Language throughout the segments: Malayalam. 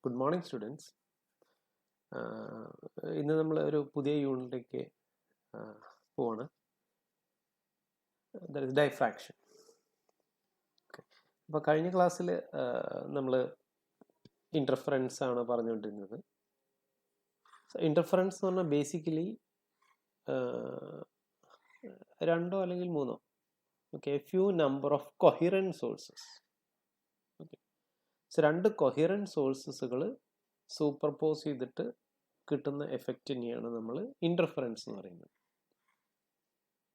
Good morning, students. ഇന്ന് നമ്മൾ ഒരു പുതിയ യൂണിറ്റിലേക്ക് പോവാണ്. That is diffraction. അപ്പോൾ കഴിഞ്ഞ ക്ലാസ്സിൽ നമ്മൾ ഇൻ്റർഫറൻസ് ആണ് പറഞ്ഞുകൊണ്ടിരുന്നത്. ഇൻ്റർഫറൻസ് എന്ന് പറഞ്ഞാൽ ബേസിക്കലി രണ്ടോ അല്ലെങ്കിൽ മൂന്നോ few number of coherent sources. രണ്ട് കൊഹിറൻറ്റ് സോഴ്സസുകൾ സൂപ്പർപോസ് ചെയ്തിട്ട് കിട്ടുന്ന എഫക്റ്റ് തന്നെയാണ് നമ്മൾ ഇൻ്റർഫറൻസ് എന്ന് പറയുന്നത്.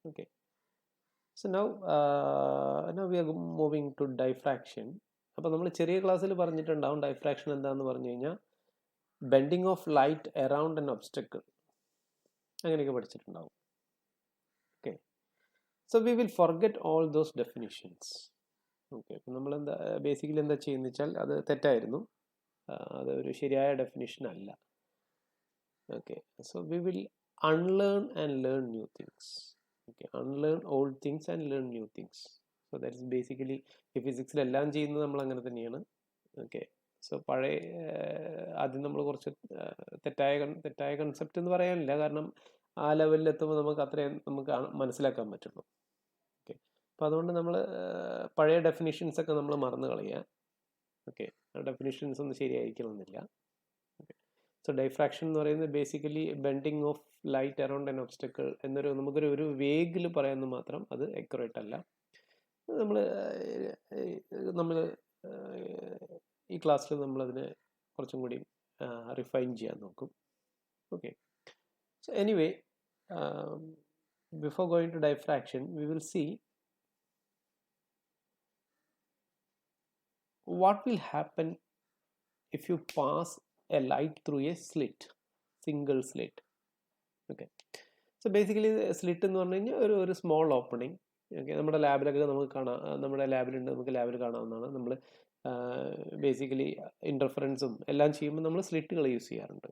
Okay, so now we are moving to diffraction. അപ്പോൾ നമ്മൾ ചെറിയ ക്ലാസ്സിൽ പറഞ്ഞിട്ടുണ്ടാവും ഡൈഫ്രാക്ഷൻ എന്താണെന്ന് പറഞ്ഞു കഴിഞ്ഞാൽ bending of light around an obstacle, അങ്ങനെയൊക്കെ പഠിച്ചിട്ടുണ്ടാവും. Okay, so we will forget all those definitions. Okay, അപ്പം നമ്മളെന്താ ബേസിക്കലി എന്താ ചെയ്യുന്നത് വെച്ചാൽ അത് തെറ്റായിരുന്നു, അതൊരു ശരിയായ ഡെഫിനിഷൻ അല്ല. Okay, so we will unlearn and learn new things. Okay, unlearn old things and learn new things. So that is basically ഈ ഫിസിക്സിൽ എല്ലാം ചെയ്യുന്നത് നമ്മൾ അങ്ങനെ തന്നെയാണ്. ഓക്കെ, സോ പഴയ ആദ്യം നമ്മൾ കുറച്ച് തെറ്റായ കൺസെപ്റ്റ് എന്ന് പറയാനില്ല, കാരണം ആ ലെവലിൽ എത്തുമ്പോൾ നമുക്ക് അത്രയും നമുക്ക് മനസ്സിലാക്കാൻ പറ്റുള്ളൂ. ഓക്കെ, അപ്പോൾ അതുകൊണ്ട് നമ്മൾ പഴയ ഡെഫിനിഷൻസ് ഒക്കെ നമ്മൾ മറന്നു കളയുക. ഓക്കെ, ആ ഡെഫിനിഷൻസ് ഒന്നും ശരിയായിരിക്കണമെന്നില്ല. ഓക്കെ, സോ ഡൈഫ്രാക്ഷൻ എന്ന് പറയുന്നത് basically bending of light around an obstacle എന്നൊരു നമുക്കൊരു വേഗിൽ പറയാമെന്ന് മാത്രം, അത് അക്യുറേറ്റ് അല്ല. നമ്മൾ ഈ ക്ലാസ്സിൽ നമ്മളതിനെ കുറച്ചും കൂടി റിഫൈൻ ചെയ്യാൻ നോക്കും. Okay, so anyway before going to diffraction we will see what will happen if you pass a light through a slit, single slit. Okay, so basically slit എന്ന് പറഞ്ഞു കഴിഞ്ഞാൽ ഒരു സ്മോൾ ഓപ്പണിംഗ്. ഓക്കെ, നമ്മുടെ ലാബിലൊക്കെ നമുക്ക് കാണാം, നമ്മുടെ ലാബിലുണ്ട്, നമുക്ക് ലാബിൽ കാണാവുന്നതാണ്. നമ്മൾ ബേസിക്കലി ഇൻ്റർഫറൻസും എല്ലാം ചെയ്യുമ്പോൾ നമ്മൾ സ്ലിറ്റുകൾ യൂസ് ചെയ്യാറുണ്ട്.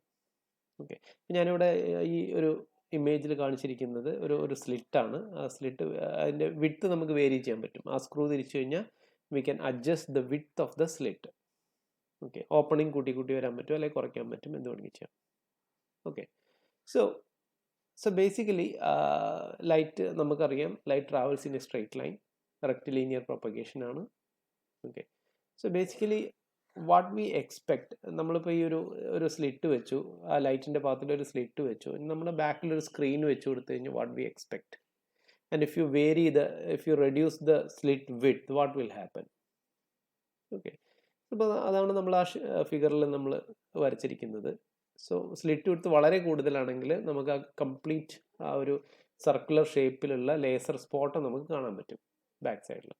ഓക്കെ, ഞാനിവിടെ ഈ ഒരു ഇമേജിൽ കാണിച്ചിരിക്കുന്നത് ഒരു സ്ലിറ്റാണ്. ആ സ്ലിറ്റ് അതിൻ്റെ വിഡ്ത്ത് നമുക്ക് വേരി ചെയ്യാൻ പറ്റും. ആ സ്ക്രൂ തിരിച്ചു കഴിഞ്ഞാൽ we can adjust the width of the slit. Okay, opening കൂട്ടി വരാൻ പറ്റും, അല്ലെങ്കിൽ കുറയ്ക്കാൻ പറ്റും, എന്ത് വേണമെങ്കിൽ ചെയ്യാം. ഓക്കെ, സോ ബേസിക്കലി ലൈറ്റ് നമുക്കറിയാം, light travels in a straight line, rectilinear propagation ആണ്. Okay, so basically what we expect, നമ്മളിപ്പോൾ ഈ ഒരു സ്ലിറ്റ് വെച്ചു, ആ ലൈറ്റിൻ്റെ ഭാഗത്തിൽ ഒരു സ്ലിറ്റ് വെച്ചു, നമ്മുടെ ബാക്കിലൊരു സ്ക്രീൻ വെച്ച് കൊടുത്തു കഴിഞ്ഞാൽ what we expect. And if you reduce the slit width, what will happen? Okay, അപ്പോൾ അതാണ് നമ്മൾ ആ ഫിഗറിൽ നമ്മൾ വരച്ചിരിക്കുന്നത്. സോ സ്ലിറ്റ് വിഡ്ത്ത് വളരെ കൂടുതലാണെങ്കിൽ നമുക്ക് ആ കംപ്ലീറ്റ് ആ ഒരു സർക്കുലർ ഷേപ്പിലുള്ള ലേസർ സ്പോട്ട് നമുക്ക് കാണാൻ പറ്റും ബാക്ക് സൈഡിൽ.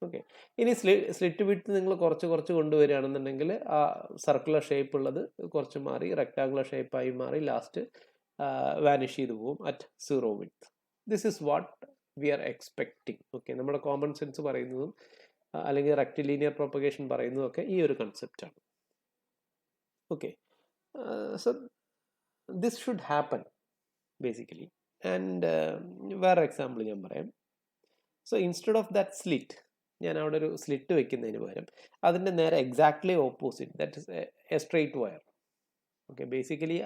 ഓക്കെ, ഇനി സ്ലിറ്റ് വിഡ്ത്ത് നിങ്ങൾ കുറച്ച് കൊണ്ടുവരികയാണെന്നുണ്ടെങ്കിൽ ആ സർക്കുലർ ഷേപ്പ് ഉള്ളത് കുറച്ച് മാറി റെക്ടാങ്കുലർ ഷേപ്പായി മാറി ലാസ്റ്റ് വാനിഷ് ചെയ്ത് പോകും at 0 width. This is what we are expecting. Okay, നമ്മുടെ കോമൺ സെൻസ് പറയുന്നതും അല്ലെങ്കിൽ റെക്റ്റിലീനിയർ പ്രൊപ്പഗേഷൻ പറയുന്നതും ഒക്കെ ഈ ഒരു കൺസെപ്റ്റാണ്. Okay, so this should happen basically. And വേറെ എക്സാമ്പിൾ ഞാൻ പറയാം. So instead of that slit, ഞാൻ അവിടെ ഒരു സ്ലിറ്റ് വെക്കുന്നതിന് പകരം അതിൻ്റെ നേരെ exactly opposite, that is a straight wire. Okay, basically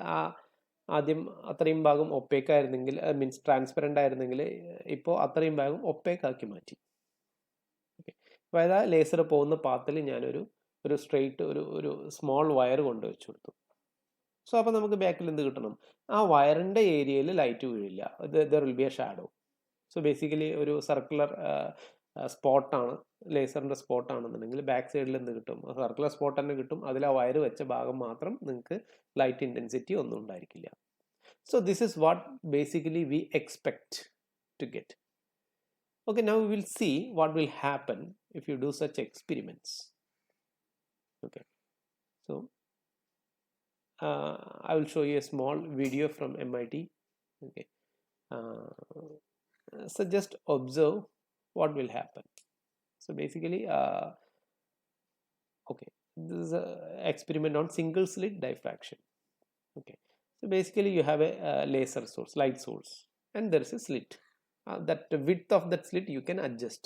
ആദ്യം അത്രയും ഭാഗം ഒപ്പേക്ക് ആയിരുന്നെങ്കിൽ, മീൻസ് ട്രാൻസ്പെറൻ്റ് ആയിരുന്നെങ്കിൽ, ഇപ്പോൾ അത്രയും ഭാഗം ഒപ്പേക്ക് ആക്കി മാറ്റി. ഓക്കെ, അതായത് ആ ലേസർ പോകുന്ന പാത്തിൽ ഞാനൊരു സ്ട്രെയിറ്റ് ഒരു സ്മോൾ വയർ കൊണ്ടുവച്ചു കൊടുത്തു. സോ അപ്പോൾ നമുക്ക് ബാക്കിൽ എന്ത് കിട്ടണം? ആ വയറിൻ്റെ ഏരിയയിൽ ലൈറ്റ് വീഴില്ല, there will be a shadow. So basically ഒരു സർക്കുലർ സ്പോട്ടാണ്, ലേസറിൻ്റെ സ്പോട്ടാണെന്നുണ്ടെങ്കിൽ ബാക്ക് സൈഡിൽ എന്ത് കിട്ടും? സർക്കുലർ സ്പോട്ട് തന്നെ കിട്ടും. അതിൽ ആ വയർ വെച്ച ഭാഗം മാത്രം നിങ്ങൾക്ക് ലൈറ്റ് ഇൻറ്റൻസിറ്റി ഒന്നും ഉണ്ടായിരിക്കില്ല. So this is what basically we expect to get. Okay, now we will see what will happen if you do such experiments. Okay, so I will show you a small video from MIT. Okay, so just observe what will happen. So basically okay, this is an experiment on single slit diffraction. Okay, so basically you have a laser source, light source, and there is a slit. That width of that slit you can adjust.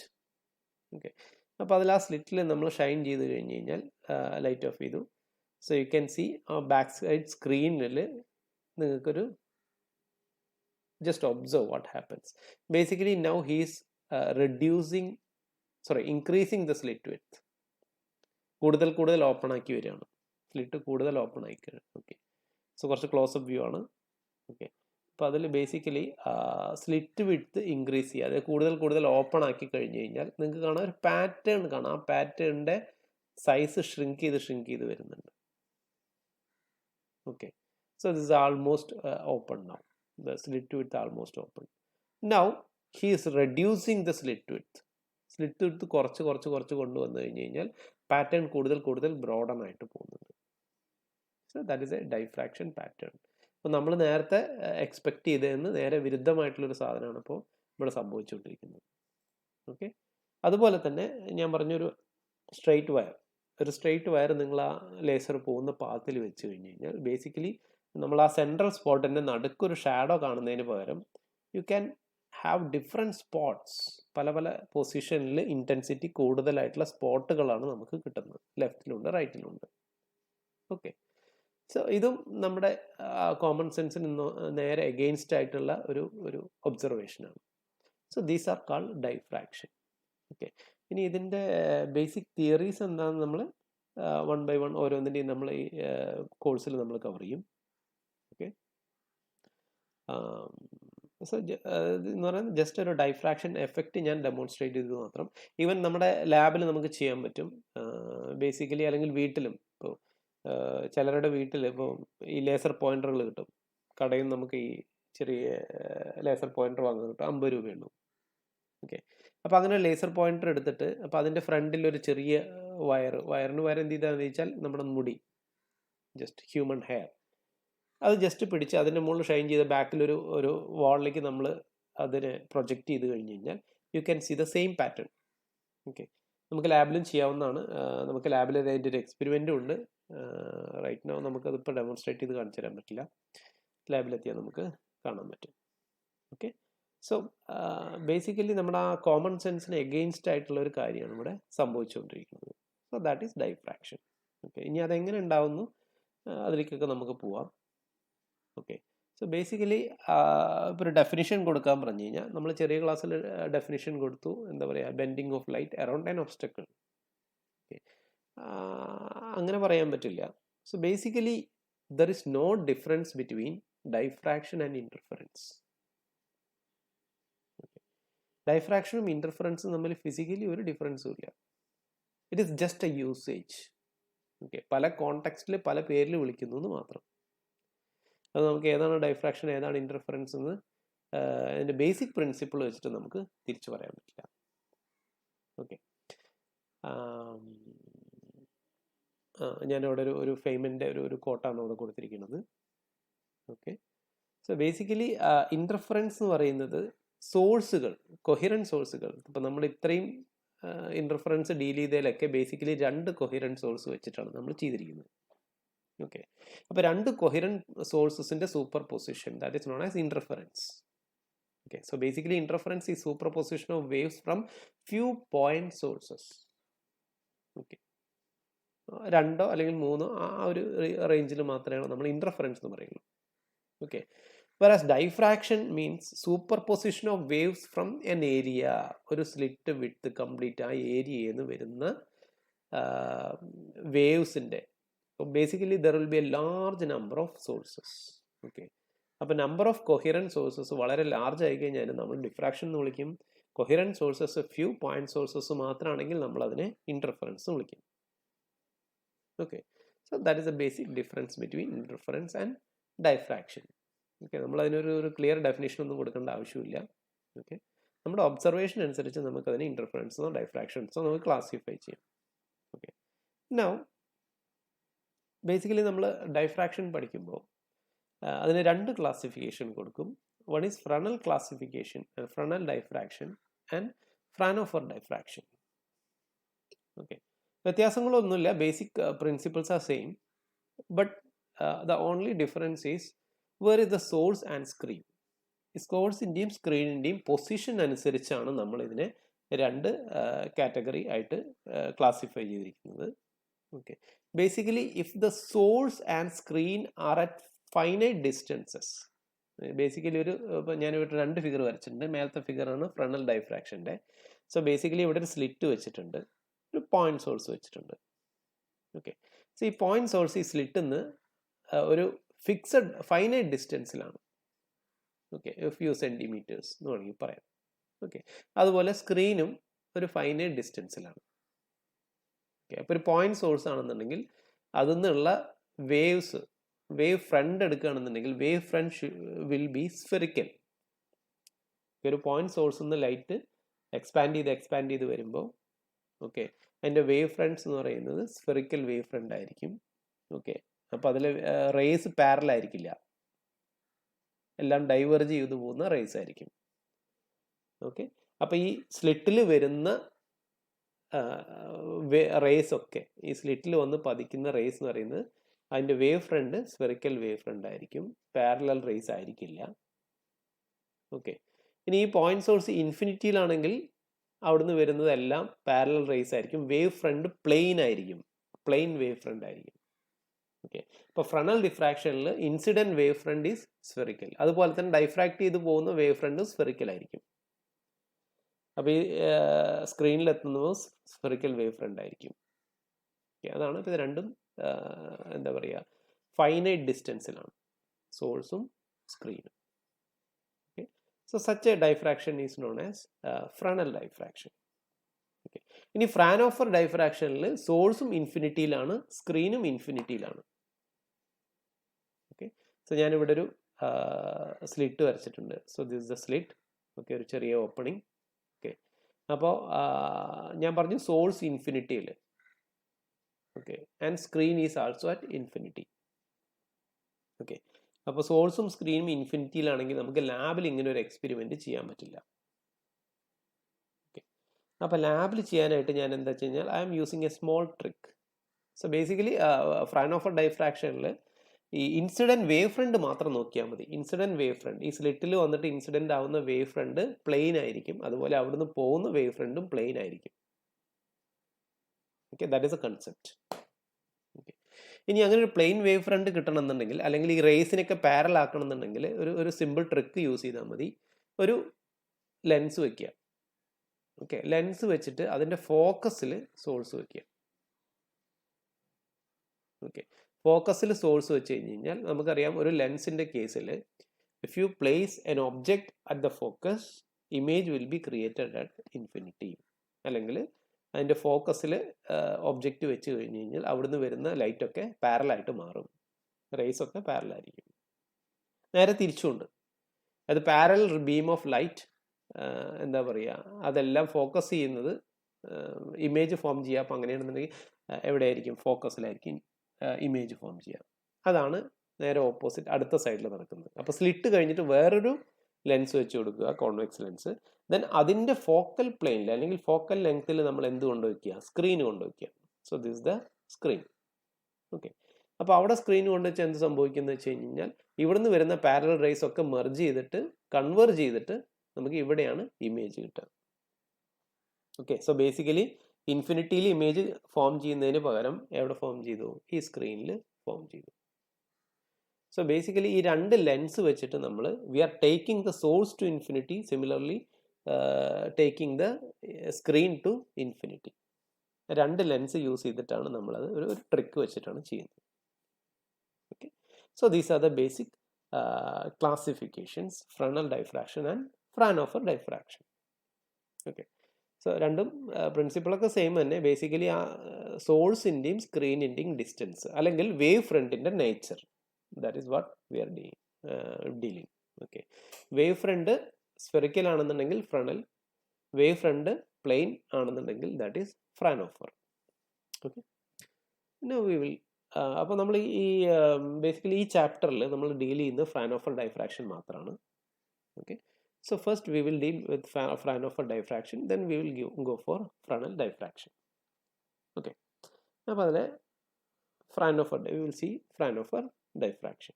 Okay, അപ്പോൾ അതിൽ ആ സ്ലിറ്റിൽ നമ്മൾ ഷൈൻ ചെയ്ത് കഴിഞ്ഞ് കഴിഞ്ഞാൽ ലൈറ്റ് ഓഫ് ചെയ്തു. സോ യു ക്യാൻ സി ആ ബാക്ക് സൈഡ് സ്ക്രീനിൽ നിങ്ങൾക്കൊരു just observe what happens. Basically now he is increasing the slit width. കൂടുതൽ ഓപ്പൺ ആക്കി വരികയാണ്, സ്ലിറ്റ് കൂടുതൽ ഓപ്പൺ ആക്കി. ഓക്കെ, സോ കുറച്ച് ക്ലോസപ്പ് വ്യൂ ആണ്. ഓക്കെ, അപ്പോൾ അതിൽ ബേസിക്കലി സ്ലിറ്റ് വിഡ്ത്ത് ഇൻക്രീസ് ചെയ്യുക, അത് കൂടുതൽ ഓപ്പൺ ആക്കി കഴിഞ്ഞ് കഴിഞ്ഞാൽ നിങ്ങൾക്ക് കാണാം ഒരു പാറ്റേൺ കാണാം. ആ പാറ്റേണിൻ്റെ സൈസ് ഷ്രിങ്ക് ചെയ്ത് വരുന്നുണ്ട്. Okay, so this is almost open now. The slit width almost open. Now he is reducing the slit width. Slit width കുറച്ച് കൊണ്ടുവന്നു കഴിഞ്ഞ് കഴിഞ്ഞാൽ പാറ്റേൺ കൂടുതൽ ബ്രോഡൻ ആയിട്ട് പോകുന്നുണ്ട്. So that is A diffraction pattern. അപ്പോൾ നമ്മൾ നേരത്തെ എക്സ്പെക്ട് ചെയ്തതെന്ന് നേരെ വിരുദ്ധമായിട്ടുള്ളൊരു സാധനമാണ് ഇപ്പോൾ ഇവിടെ സംഭവിച്ചുകൊണ്ടിരിക്കുന്നത്. ഓക്കെ, അതുപോലെ തന്നെ ഞാൻ പറഞ്ഞൊരു സ്ട്രെയിറ്റ് വയർ നിങ്ങൾ ആ ലേസർ പോകുന്ന പാത്തിൽ വെച്ച് കഴിഞ്ഞ് കഴിഞ്ഞാൽ ബേസിക്കലി നമ്മൾ ആ സെൻട്രൽ സ്പോട്ടിൻ്റെ നടുക്കൊരു ഷാഡോ കാണുന്നതിന് പകരം you can have different spots. പല പൊസിഷനിൽ ഇൻറ്റൻസിറ്റി കൂടുതലായിട്ടുള്ള സ്പോട്ടുകളാണ് നമുക്ക് കിട്ടുന്നത്, ലെഫ്റ്റിലുണ്ട് റൈറ്റിലുണ്ട്. ഓക്കെ, സോ ഇതും നമ്മുടെ കോമൺ സെൻസിന് നേരെ എഗെയിൻസ്റ്റ് ആയിട്ടുള്ള ഒരു ഒബ്സർവേഷനാണ്. So these are called diffraction. Okay, ഇനി ഇതിൻ്റെ ബേസിക് തിയറീസ് എന്താണെന്ന് നമ്മൾ 1 by 1 ഓരോന്നിൻ്റെയും നമ്മൾ ഈ കോഴ്സിൽ നമ്മൾ കവർ ചെയ്യും. ഓക്കെ, സോ എന്ന് പറയുന്നത് ജസ്റ്റ് ഒരു ഡൈഫ്രാക്ഷൻ എഫക്റ്റ് ഞാൻ ഡെമോൺസ്ട്രേറ്റ് ചെയ്തത് മാത്രം. ഈവൻ നമ്മുടെ ലാബിൽ നമുക്ക് ചെയ്യാൻ പറ്റും ബേസിക്കലി, അല്ലെങ്കിൽ വീട്ടിലും. ഇപ്പോൾ ചിലരുടെ വീട്ടിൽ ഇപ്പോൾ ഈ ലേസർ പോയിന്ററുകൾ കിട്ടും, കടയിൽ നമുക്ക് ഈ ചെറിയ ലേസർ പോയിന്റർ വാങ്ങാൻ കിട്ടും, 50 രൂപയുള്ളൂ. ഓക്കെ, അപ്പോൾ അങ്ങനെ ലേസർ പോയിന്റർ എടുത്തിട്ട് അപ്പോൾ അതിൻ്റെ ഫ്രണ്ടിൽ ഒരു ചെറിയ വയറിന് പകരം എന്ത് ചെയ്താണെന്ന് വെച്ചാൽ നമ്മുടെ മുടി, ജസ്റ്റ് ഹ്യൂമൻ ഹെയർ, അത് ജസ്റ്റ് പിടിച്ച് അതിൻ്റെ മുകളിൽ ഷൈൻ ചെയ്ത് ബാക്കിലൊരു വാളിലേക്ക് നമ്മൾ അതിനെ പ്രൊജക്റ്റ് ചെയ്ത് കഴിഞ്ഞ് കഴിഞ്ഞാൽ you can see the same pattern. Okay, നമുക്ക് ലാബിലും ചെയ്യാവുന്നതാണ്. നമുക്ക് ലാബിൽ അതിൻ്റെ ഒരു എക്സ്പെരിമെൻറ്റും ഉണ്ട്. റൈറ്റ് നോ നമുക്കതിപ്പോൾ ഡെമോൺസ്ട്രേറ്റ് ചെയ്ത് കാണിച്ചു തരാൻ പറ്റില്ല, ലാബിലെത്തിയാൽ നമുക്ക് കാണാൻ പറ്റും. ഓക്കെ, സോ ബേസിക്കലി നമ്മുടെ ആ കോമൺ സെൻസിന് എഗെയിൻസ്റ്റ് ആയിട്ടുള്ള ഒരു കാര്യമാണ് ഇവിടെ സംഭവിച്ചുകൊണ്ടിരിക്കുന്നത്. So that is diffraction. Okay, ഇനി അതെങ്ങനെ ഉണ്ടാവുന്നു അതിലേക്കൊക്കെ നമുക്ക് പോവാം. ഓക്കെ, സോ ബേസിക്കലി ഇപ്പോൾ ഒരു ഡെഫിനിഷൻ കൊടുക്കാൻ പറഞ്ഞു കഴിഞ്ഞാൽ നമ്മൾ ചെറിയ ക്ലാസ്സിൽ ഡെഫിനിഷൻ കൊടുത്തു, എന്താ പറയുക, bending of light around an obstacle. Okay, അങ്ങനെ പറയാൻ പറ്റില്ല. So basically there is no difference between diffraction and interference. ഡൈഫ്രാക്ഷനും ഇൻ്റർഫറൻസും തമ്മിൽ ഫിസിക്കലി ഒരു ഡിഫറൻസും ഇല്ല. It is just a usage. Okay, പല കോണ്ടെക്സ്റ്റിൽ പല പേരിൽ വിളിക്കുന്നു എന്ന് മാത്രം. അത് നമുക്ക് ഏതാണ് ഡൈഫ്രാക്ഷൻ ഏതാണ് ഇൻ്റർഫറൻസ് എന്ന് അതിൻ്റെ ബേസിക് പ്രിൻസിപ്പിൾ വെച്ചിട്ട് നമുക്ക് തിരിച്ചു പറയാൻ പറ്റില്ല. ഓക്കെ, ഞാനിവിടെ ഒരു ഫെയ്മിൻ്റെ ഒരു കോട്ടാണ് ഇവിടെ കൊടുത്തിരിക്കുന്നത്. ഓക്കെ, സോ ബേസിക്കലി ഇൻ്റർഫറൻസ് എന്ന് പറയുന്നത് സോഴ്സുകൾ, കൊഹിറൻറ്റ് സോഴ്സുകൾ. ഇപ്പം നമ്മൾ ഇത്രയും ഇൻ്റർഫറൻസ് ഡീൽ ചെയ്തതിലൊക്കെ ബേസിക്കലി 2 കൊഹിറൻറ്റ് സോഴ്സ് വെച്ചിട്ടാണ് നമ്മൾ ചെയ്തിരിക്കുന്നത്. ഓക്കെ, അപ്പോൾ 2 കൊഹിറൻറ്റ് സോഴ്സസിൻ്റെ superposition, that is known as interference. Okay, so basically interference ഈ superposition of waves from few point sources. Okay, 2 അല്ലെങ്കിൽ 3 ആ ഒരു റേഞ്ചിൽ മാത്രമേ നമ്മൾ ഇൻ്റർഫറൻസ് എന്ന് പറയുള്ളൂ. Okay, whereas diffraction means superposition of waves from an area, ഒരു സ്ലിറ്റ് വിഡ്ത്ത് കംപ്ലീറ്റ് ആ ഏരിയയിൽ നിന്ന് വരുന്ന വേവ്സിൻ്റെ. Basically there will be a large number of sources. Okay, അപ്പോൾ നമ്പർ ഓഫ് കൊഹിറൻറ്റ് സോഴ്സസ് വളരെ ലാർജ് ആയി കഴിഞ്ഞാൽ നമ്മൾ ഡിഫ്രാക്ഷൻ എന്ന് വിളിക്കും. Coherent sources few point sources മാത്രമാണെങ്കിൽ നമ്മൾ അതിനെ ഇൻ്റർഫറൻസ് എന്ന് വിളിക്കും. Okay, so that is a basic difference between interference and diffraction. Okay, നമ്മൾ അതിനൊരു ക്ലിയർ ഡെഫിനേഷൻ ഒന്നും കൊടുക്കേണ്ട ആവശ്യമില്ല. ഓക്കെ, നമ്മുടെ ഒബ്സർവേഷൻ അനുസരിച്ച് നമുക്കതിനെ ഇൻ്റർഫറൻസോ ഡൈഫ്രാക്ഷൻസോ നമുക്ക് ക്ലാസിഫൈ ചെയ്യാം. ഓക്കെ, നൗ ബേസിക്കലി നമ്മൾ ഡൈഫ്രാക്ഷൻ പഠിക്കുമ്പോൾ അതിന് 2 ക്ലാസിഫിക്കേഷൻ കൊടുക്കും. One is Fresnel classification, Fresnel diffraction and Fraunhofer diffraction. Okay, വ്യത്യാസങ്ങളൊന്നുമില്ല, basic principles are same, but the only difference is where is the source and screen. ഈ സോഴ്സിൻ്റെയും സ്ക്രീനിൻ്റെയും പൊസിഷൻ അനുസരിച്ചാണ് നമ്മൾ ഇതിനെ 2 കാറ്റഗറി ആയിട്ട് ക്ലാസിഫൈ ചെയ്തിരിക്കുന്നത്. Okay. Basically, if the source and screen are at finite distances, basically ഞാൻ ഇവിടെ രണ്ട് ഫിഗർ വരച്ചിട്ടുണ്ട്. മേലത്തെ ഫിഗറാണ് ഫ്രണ്ടൽ ഡൈഫ്രാക്ഷൻ്റെ. സോ ബേസിക്കലി ഇവിടെ ഒരു സ്ലിറ്റ് വെച്ചിട്ടുണ്ട്, ഒരു പോയിന്റ് സോഴ്സ് വെച്ചിട്ടുണ്ട്. ഓക്കെ. സോ ഈ പോയിന്റ് സോഴ്സ് ഈ സ്ലിറ്റിൽ നിന്ന് ഒരു ഫിക്സഡ് ഫൈനൈറ്റ് ഡിസ്റ്റൻസിലാണ്. ഓക്കെ, ഫ്യൂ സെൻറ്റിമീറ്റേഴ്സ് എന്ന് വേണമെങ്കിൽ പറയാം. ഓക്കെ. അതുപോലെ സ്ക്രീനും ഒരു ഫൈനൈറ്റ് ഡിസ്റ്റൻസിലാണ്. ഓക്കെ. അപ്പോൾ ഒരു പോയിന്റ് സോഴ്സ് ആണെന്നുണ്ടെങ്കിൽ അതിൽ നിന്നുള്ള വേവ് ഫ്രണ്ട് എടുക്കുകയാണെന്നുണ്ടെങ്കിൽ wave front will be spherical. ഒരു പോയിന്റ് സോഴ്സിൽ നിന്ന് ലൈറ്റ് എക്സ്പാൻഡ് ചെയ്ത് വരുമ്പോൾ ഓക്കെ അതിൻ്റെ വേവ് ഫ്രണ്ട്സ് എന്ന് പറയുന്നത് സ്ഫെറിക്കൽ വേവ് ഫ്രണ്ട് ആയിരിക്കും. ഓക്കെ. അപ്പോൾ അതിൽ റേസ് പാരലൽ ആയിരിക്കില്ല, എല്ലാം ഡൈവേർജ് ചെയ്തു പോകുന്ന റേസ് ആയിരിക്കും. ഓക്കെ. അപ്പോൾ ഈ സ്ലിറ്റിൽ വരുന്ന റേസ് ഒക്കെ, ഈ സ്ലിറ്റിൽ വന്ന് പതിക്കുന്ന റേസ് എന്ന് പറയുന്നത് അതിൻ്റെ wave front spherical wave front ആയിരിക്കും, പാരലൽ റേസ് ആയിരിക്കില്ല. ഓക്കെ. ഇനി ഈ പോയിന്റ് സോഴ്സ് ഇൻഫിനിറ്റിയിലാണെങ്കിൽ അവിടുന്ന് വരുന്നതെല്ലാം പാരലൽ റേസ് ആയിരിക്കും. വേവ് ഫ്രണ്ട് പ്ലെയിൻ ആയിരിക്കും, പ്ലെയിൻ വേവ് ഫ്രണ്ട് ആയിരിക്കും. ഓക്കെ. ഇപ്പോൾ ഫ്രണ്ടൽ ഡിഫ്രാക്ഷനിൽ incident wave front is spherical, അതുപോലെ തന്നെ ഡൈഫ്രാക്ട് ചെയ്ത് പോകുന്ന വേവ് ഫ്രണ്ട് സ്ഫെറിക്കൽ ആയിരിക്കും. അപ്പോൾ ഈ സ്ക്രീനിലെത്തുന്നത് സ്ഫെറിക്കൽ വേവ് ഫ്രണ്ട് ആയിരിക്കും. അതാണ്. ഇപ്പോൾ ഇത് രണ്ടും എന്താ പറയുക, ഫൈനൈറ്റ് ഡിസ്റ്റൻസിലാണ്, സോഴ്സും സ്ക്രീനും. Okay. So such a diffraction is known as Fresnel diffraction. Okay. ഇനി ഫ്രാൻഹോഫർ ഡൈഫ്രാക്ഷനിൽ സോഴ്സും ഇൻഫിനിറ്റിയിലാണ്, സ്ക്രീനും ഇൻഫിനിറ്റിയിലാണ്. ഓക്കെ. സോ ഞാനിവിടെ ഒരു സ്ലിറ്റ് വരച്ചിട്ടുണ്ട്. So this the slit. Okay. ഒരു ചെറിയ ഓപ്പണിംഗ്. ഓക്കെ. അപ്പോൾ ഞാൻ പറഞ്ഞു സോഴ്സ് ഇൻഫിനിറ്റിയിൽ. Okay. And screen is also at infinity. Okay. അപ്പോൾ സോഴ്സും സ്ക്രീനും ഇൻഫിനിറ്റിയിലാണെങ്കിൽ നമുക്ക് ലാബിൽ ഇങ്ങനെ ഒരു എക്സ്പെരിമെൻറ്റ് ചെയ്യാൻ പറ്റില്ല. ഓക്കെ. അപ്പോൾ ലാബിൽ ചെയ്യാനായിട്ട് ഞാൻ എന്താ വെച്ച് കഴിഞ്ഞാൽ I am using a small trick. So basically Fraunhofer ഡൈഫ്രാക്ഷനിൽ ഈ ഇൻസിഡൻറ്റ് വേവ് ഫ്രണ്ട് മാത്രം നോക്കിയാൽ മതി. ഇൻസിഡൻറ്റ് വേവ് ഫ്രണ്ട് ഈ സ്ലിറ്റിൽ വന്നിട്ട് ഇൻസിഡൻ്റ് ആവുന്ന വേവ് ഫ്രണ്ട് പ്ലെയിൻ ആയിരിക്കും, അതുപോലെ അവിടുന്ന് പോകുന്ന വേവ് ഫ്രണ്ടും പ്ലെയിൻ ആയിരിക്കും. Okay. That is A concept. Okay. ഇനി അങ്ങനെ ഒരു പ്ലെയിൻ വേവ് ഫ്രണ്ട് കിട്ടണമെന്നുണ്ടെങ്കിൽ, അല്ലെങ്കിൽ ഈ റേസിനൊക്കെ പാരലൽ ആക്കണമെന്നുണ്ടെങ്കിൽ ഒരു സിമ്പിൾ ട്രിക്ക് യൂസ് ചെയ്താൽ മതി. ഒരു ലെൻസ് വയ്ക്കുക. ഓക്കെ. ലെൻസ് വെച്ചിട്ട് അതിൻ്റെ ഫോക്കസിൽ സോഴ്സ് വയ്ക്കുക. ഓക്കെ. ഫോക്കസിൽ സോഴ്സ് വെച്ച് കഴിഞ്ഞാൽ നമുക്കറിയാം, ഒരു ലെൻസിൻ്റെ കേസിൽ if you place N object at the focus, image will be created at infinity. അല്ലെങ്കിൽ അതിൻ്റെ ഫോക്കസിൽ ഒബ്ജക്റ്റ് വെച്ച് കഴിഞ്ഞ് കഴിഞ്ഞാൽ അവിടുന്ന് വരുന്ന ലൈറ്റൊക്കെ പാരലായിട്ട് മാറും, റേസൊക്കെ പാരലായിരിക്കും. നേരെ തിരിച്ചുകൊണ്ട് അത് പാരൽ ബീം ഓഫ് ലൈറ്റ് എന്താ പറയുക, അതെല്ലാം ഫോക്കസ് ചെയ്യുന്നത് ഇമേജ് ഫോം ചെയ്യുക. അപ്പോൾ അങ്ങനെയാണെന്നുണ്ടെങ്കിൽ എവിടെയായിരിക്കും, ഫോക്കസിലായിരിക്കും ഇമേജ് ഫോം ചെയ്യുക. അതാണ് നേരെ ഓപ്പോസിറ്റ് അടുത്ത സൈഡിൽ നടക്കുന്നത്. അപ്പോൾ സ്ലിറ്റ് കഴിഞ്ഞിട്ട് വേറൊരു ലെൻസ് വെച്ച് കൊടുക്കുക, കോൺവെക്സ് ലെൻസ്. ദെൻ അതിൻ്റെ ഫോക്കൽ പ്ലെയിനിൽ അല്ലെങ്കിൽ ഫോക്കൽ ലെങ്ത്തിൽ നമ്മൾ എന്ത് കൊണ്ടുവയ്ക്കുക, സ്ക്രീൻ കൊണ്ടുവയ്ക്കുക. So this the screen. Okay. അപ്പോൾ അവിടെ സ്ക്രീൻ കൊണ്ടുവച്ച് എന്ത് സംഭവിക്കുന്നത് വെച്ച് കഴിഞ്ഞാൽ ഇവിടുന്ന് വരുന്ന പാരലൽ റേസ് ഒക്കെ മെർജ് ചെയ്തിട്ട് കൺവേർജ് ചെയ്തിട്ട് നമുക്ക് ഇവിടെയാണ് ഇമേജ് കിട്ടുക. ഓക്കെ. സോ ബേസിക്കലി ഇൻഫിനിറ്റിയിൽ ഇമേജ് ഫോം ചെയ്യുന്നതിന് പകരം എവിടെ ഫോം ചെയ്തു, ഈ സ്ക്രീനിൽ ഫോം ചെയ്തു. സോ ബേസിക്കലി ഈ രണ്ട് ലെൻസ് വെച്ചിട്ട് നമ്മൾ we are taking the source to infinity, similarly taking the screen to infinity. രണ്ട് ലെൻസ് യൂസ് ചെയ്തിട്ടാണ് നമ്മളത് ഒരു ട്രിക്ക് വെച്ചിട്ടാണ് ചെയ്യുന്നത്. Okay. So these are the basic classifications, Fresnel diffraction and Fraunhofer diffraction. Okay. So രണ്ടും പ്രിൻസിപ്പിളൊക്കെ സെയിം തന്നെ. ബേസിക്കലി ആ സോഴ്സിൻ്റെയും സ്ക്രീനിൻ്റെയും ഡിസ്റ്റൻസ് അല്ലെങ്കിൽ വേവ് ഫ്രണ്ടിൻ്റെ nature, that is what we are dealing. Okay. Wave front spherical ആണെന്നുണ്ടെങ്കിൽ ഫ്രണ്ടൽ, വേവ് ഫ്രണ്ട് പ്ലെയിൻ ആണെന്നുണ്ടെങ്കിൽ that is Fraunhofer. Okay. Now we will അപ്പോൾ നമ്മൾ ഈ ബേസിക്കലി ഈ ചാപ്റ്ററിൽ നമ്മൾ ഡീൽ ചെയ്യുന്നത് ഫ്രാൻഹോഫർ ഡൈഫ്രാക്ഷൻ മാത്രമാണ്. Okay. So first we will deal with Fraunhofer diffraction, then we will go for Fresnel diffraction. Okay. അപ്പോൾ അതിൽ Fraunhofer, we will see Fraunhofer diffraction.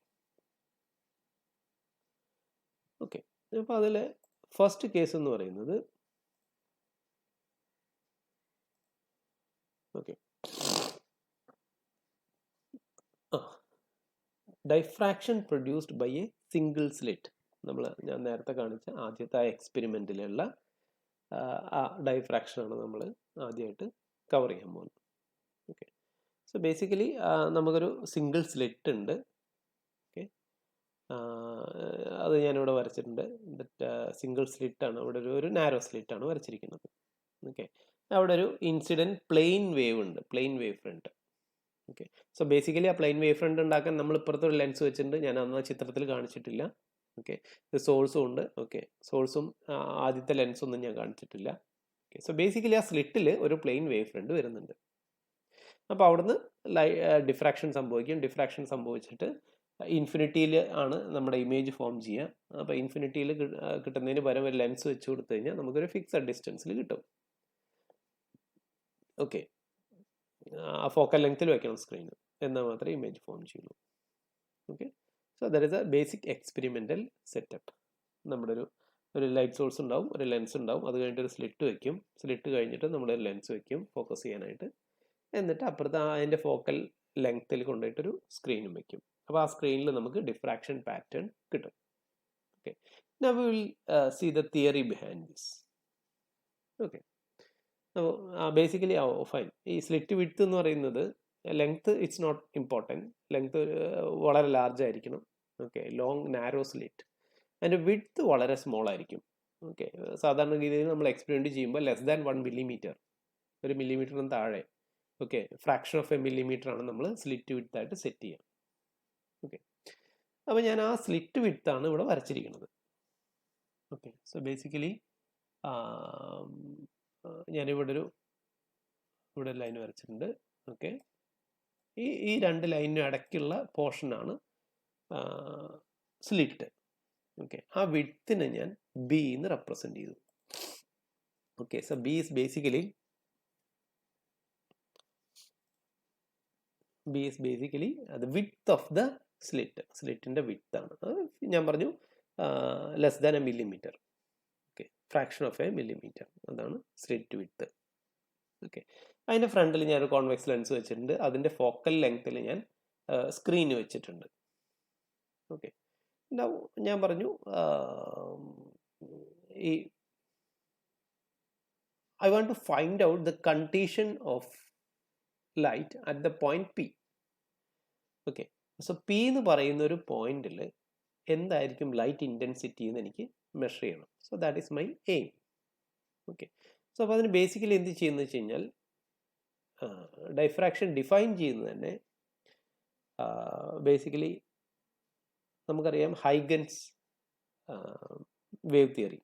Okay. അപ്പോൾ അതിൽ ഫസ്റ്റ് കേസ് എന്ന് പറയുന്നത് okay diffraction produced by a single slit. ഞാൻ നേരത്തെ കാണിച്ച ആദ്യത്തെ എക്സ്പെരിമെൻറ്റിലുള്ള ആ ഡൈഫ്രാക്ഷനാണ് നമ്മൾ ആദ്യമായിട്ട് കവർ ചെയ്യാൻ പോകുന്നത്. ഓക്കെ, സോ ബേസിക്കലി നമുക്കൊരു സിംഗിൾ സ്ലിറ്റ് ഉണ്ട്. ഓക്കെ, അത് ഞാനിവിടെ വരച്ചിട്ടുണ്ട്. സിംഗിൾ സ്ലിറ്റാണ്, ഇവിടെ ഒരു നാരോ സ്ലിറ്റാണ് വരച്ചിരിക്കുന്നത്. ഓക്കെ, അവിടെ ഒരു ഇൻസിഡൻറ്റ് പ്ലെയിൻ വേവ് ഉണ്ട്, plane wave front. Okay, so basically ആ പ്ലെയിൻ വേവ് ഫ്രണ്ട് ഉണ്ടാക്കാൻ നമ്മൾ ഇപ്പുറത്തെ ഒരു ലെൻസ് വെച്ചിട്ടുണ്ട്. ഞാൻ അന്ന് ചിത്രത്തിൽ കാണിച്ചിട്ടില്ല. ഓക്കെ, ഇത് സോഴ്സും ഉണ്ട്. ഓക്കെ, സോഴ്സും ആദ്യത്തെ ലെൻസൊന്നും ഞാൻ കാണിച്ചിട്ടില്ല. ഓക്കെ, സോ ബേസിക്കലി ആ സ്ലിറ്റിൽ ഒരു പ്ലെയിൻ വേവ് ഫ്രണ്ട് വരുന്നുണ്ട്. അപ്പോൾ അവിടുന്ന് ഡിഫ്രാക്ഷൻ സംഭവിക്കും. ഡിഫ്രാക്ഷൻ സംഭവിച്ചിട്ട് ഇൻഫിനിറ്റിയിൽ ആണ് നമ്മുടെ ഇമേജ് ഫോം ചെയ്യുക. അപ്പോൾ ഇൻഫിനിറ്റിയിൽ കിട്ടുന്നതിന് പകരം ഒരു ലെൻസ് വെച്ച് കൊടുത്തു കഴിഞ്ഞാൽ നമുക്കൊരു ഫിക്സഡ് ഡിസ്റ്റൻസിൽ കിട്ടും. ഓക്കെ, ആ ഫോക്കൽ ലെങ്ത്തിൽ വെക്കണം സ്ക്രീൻ, എന്നാൽ മാത്രമേ ഇമേജ് ഫോം ചെയ്യുള്ളൂ. Okay, so that is A basic experimental setup. നമ്മുടെ ഒരു ലൈറ്റ് സോഴ്സ് ഉണ്ടാവും, ഒരു ലെൻസ് ഉണ്ടാവും, അത് കഴിഞ്ഞിട്ട് ഒരു സ്ലിറ്റ് വെക്കും. സ്ലിറ്റ് കഴിഞ്ഞിട്ട് നമ്മളൊരു ലെൻസ് വെക്കും ഫോക്കസ് ചെയ്യാനായിട്ട്. എന്നിട്ട് അപ്പുറത്ത് അതിൻ്റെ ഫോക്കൽ ലെങ്ത്തിൽ കൊണ്ടുപോയിട്ടൊരു സ്ക്രീനും വെക്കും. അപ്പോൾ ആ സ്ക്രീനിൽ നമുക്ക് ഡിഫ്രാക്ഷൻ പാറ്റേൺ കിട്ടും. Okay, now we will see the theory behind this. Okay, അപ്പോൾ ബേസിക്കലി ഫൈൻ. ഈ സ്ലിറ്റ് വിഡ്ത്ത് എന്ന് പറയുന്നത് length it's not important. Length വളരെ ലാർജ് ആയിരിക്കണം. Okay, long narrow slit. അതിൻ്റെ വിഡ്ത്ത് വളരെ സ്മോൾ ആയിരിക്കും. ഓക്കെ, സാധാരണ രീതിയിൽ നമ്മൾ എക്സ്പെരിമെൻറ്റ് ചെയ്യുമ്പോൾ ലെസ് ദാൻ 1 മില്ലിമീറ്റർ, ഒരു മില്ലിമീറ്ററിന് താഴെ, okay, fraction of a millimetre ആണ് നമ്മൾ സ്ലിറ്റ് വിഡ്ത്ത് ആയിട്ട് സെറ്റ് ചെയ്യുക. ഓക്കെ, അപ്പോൾ ഞാൻ ആ സ്ലിറ്റ് വിഡ്ത്താണ് ഇവിടെ വരച്ചിരിക്കുന്നത്. ഓക്കെ, സോ ബേസിക്കലി ഞാനിവിടെ ഇവിടെ ലൈൻ വരച്ചിട്ടുണ്ട്. ഓക്കെ, ഈ രണ്ട് ലൈനിനും ഇടയ്ക്കുള്ള പോർഷനാണ് സ്ലിറ്റ്. ഓക്കെ, ആ വിഡ്ത്തിനെ ഞാൻ ബി എന്ന് റെപ്രസെൻറ്റ് ചെയ്തു. Okay, so B is basically the width of the slit. സ്ലിറ്റിൻ്റെ വിഡ്ത്ത് ആണ്. ഞാൻ പറഞ്ഞു less than a millimetre. Okay, fraction of a millimetre, അതാണ് സ്ലിറ്റ് വിഡ്ത്ത്. ഓക്കെ, അതിൻ്റെ ഫ്രണ്ടിൽ ഞാനൊരു കോൺവെക്സ് ലെൻസ് വെച്ചിട്ടുണ്ട്. അതിൻ്റെ ഫോക്കൽ ലെങ്ത്തിൽ ഞാൻ സ്ക്രീൻ വെച്ചിട്ടുണ്ട്. ഓക്കെ, ഞാൻ പറഞ്ഞു ഈ I want to find out the condition of light at the point P. Okay, so P എന്ന് പറയുന്ന ഒരു പോയിന്റിൽ എന്തായിരിക്കും ലൈറ്റ് ഇൻറ്റൻസിറ്റി എന്ന് എനിക്ക് മെഷർ ചെയ്യണം. So that is my aim. Okay, so അപ്പോൾ അതിന് ബേസിക്കലി എന്ത് ചെയ്യുന്നത് വെച്ച് കഴിഞ്ഞാൽ ഡൈഫ്രാക്ഷൻ ഡിഫൈൻ ചെയ്യുന്നത് തന്നെ ബേസിക്കലി നമുക്കറിയാം Huygens wave theory.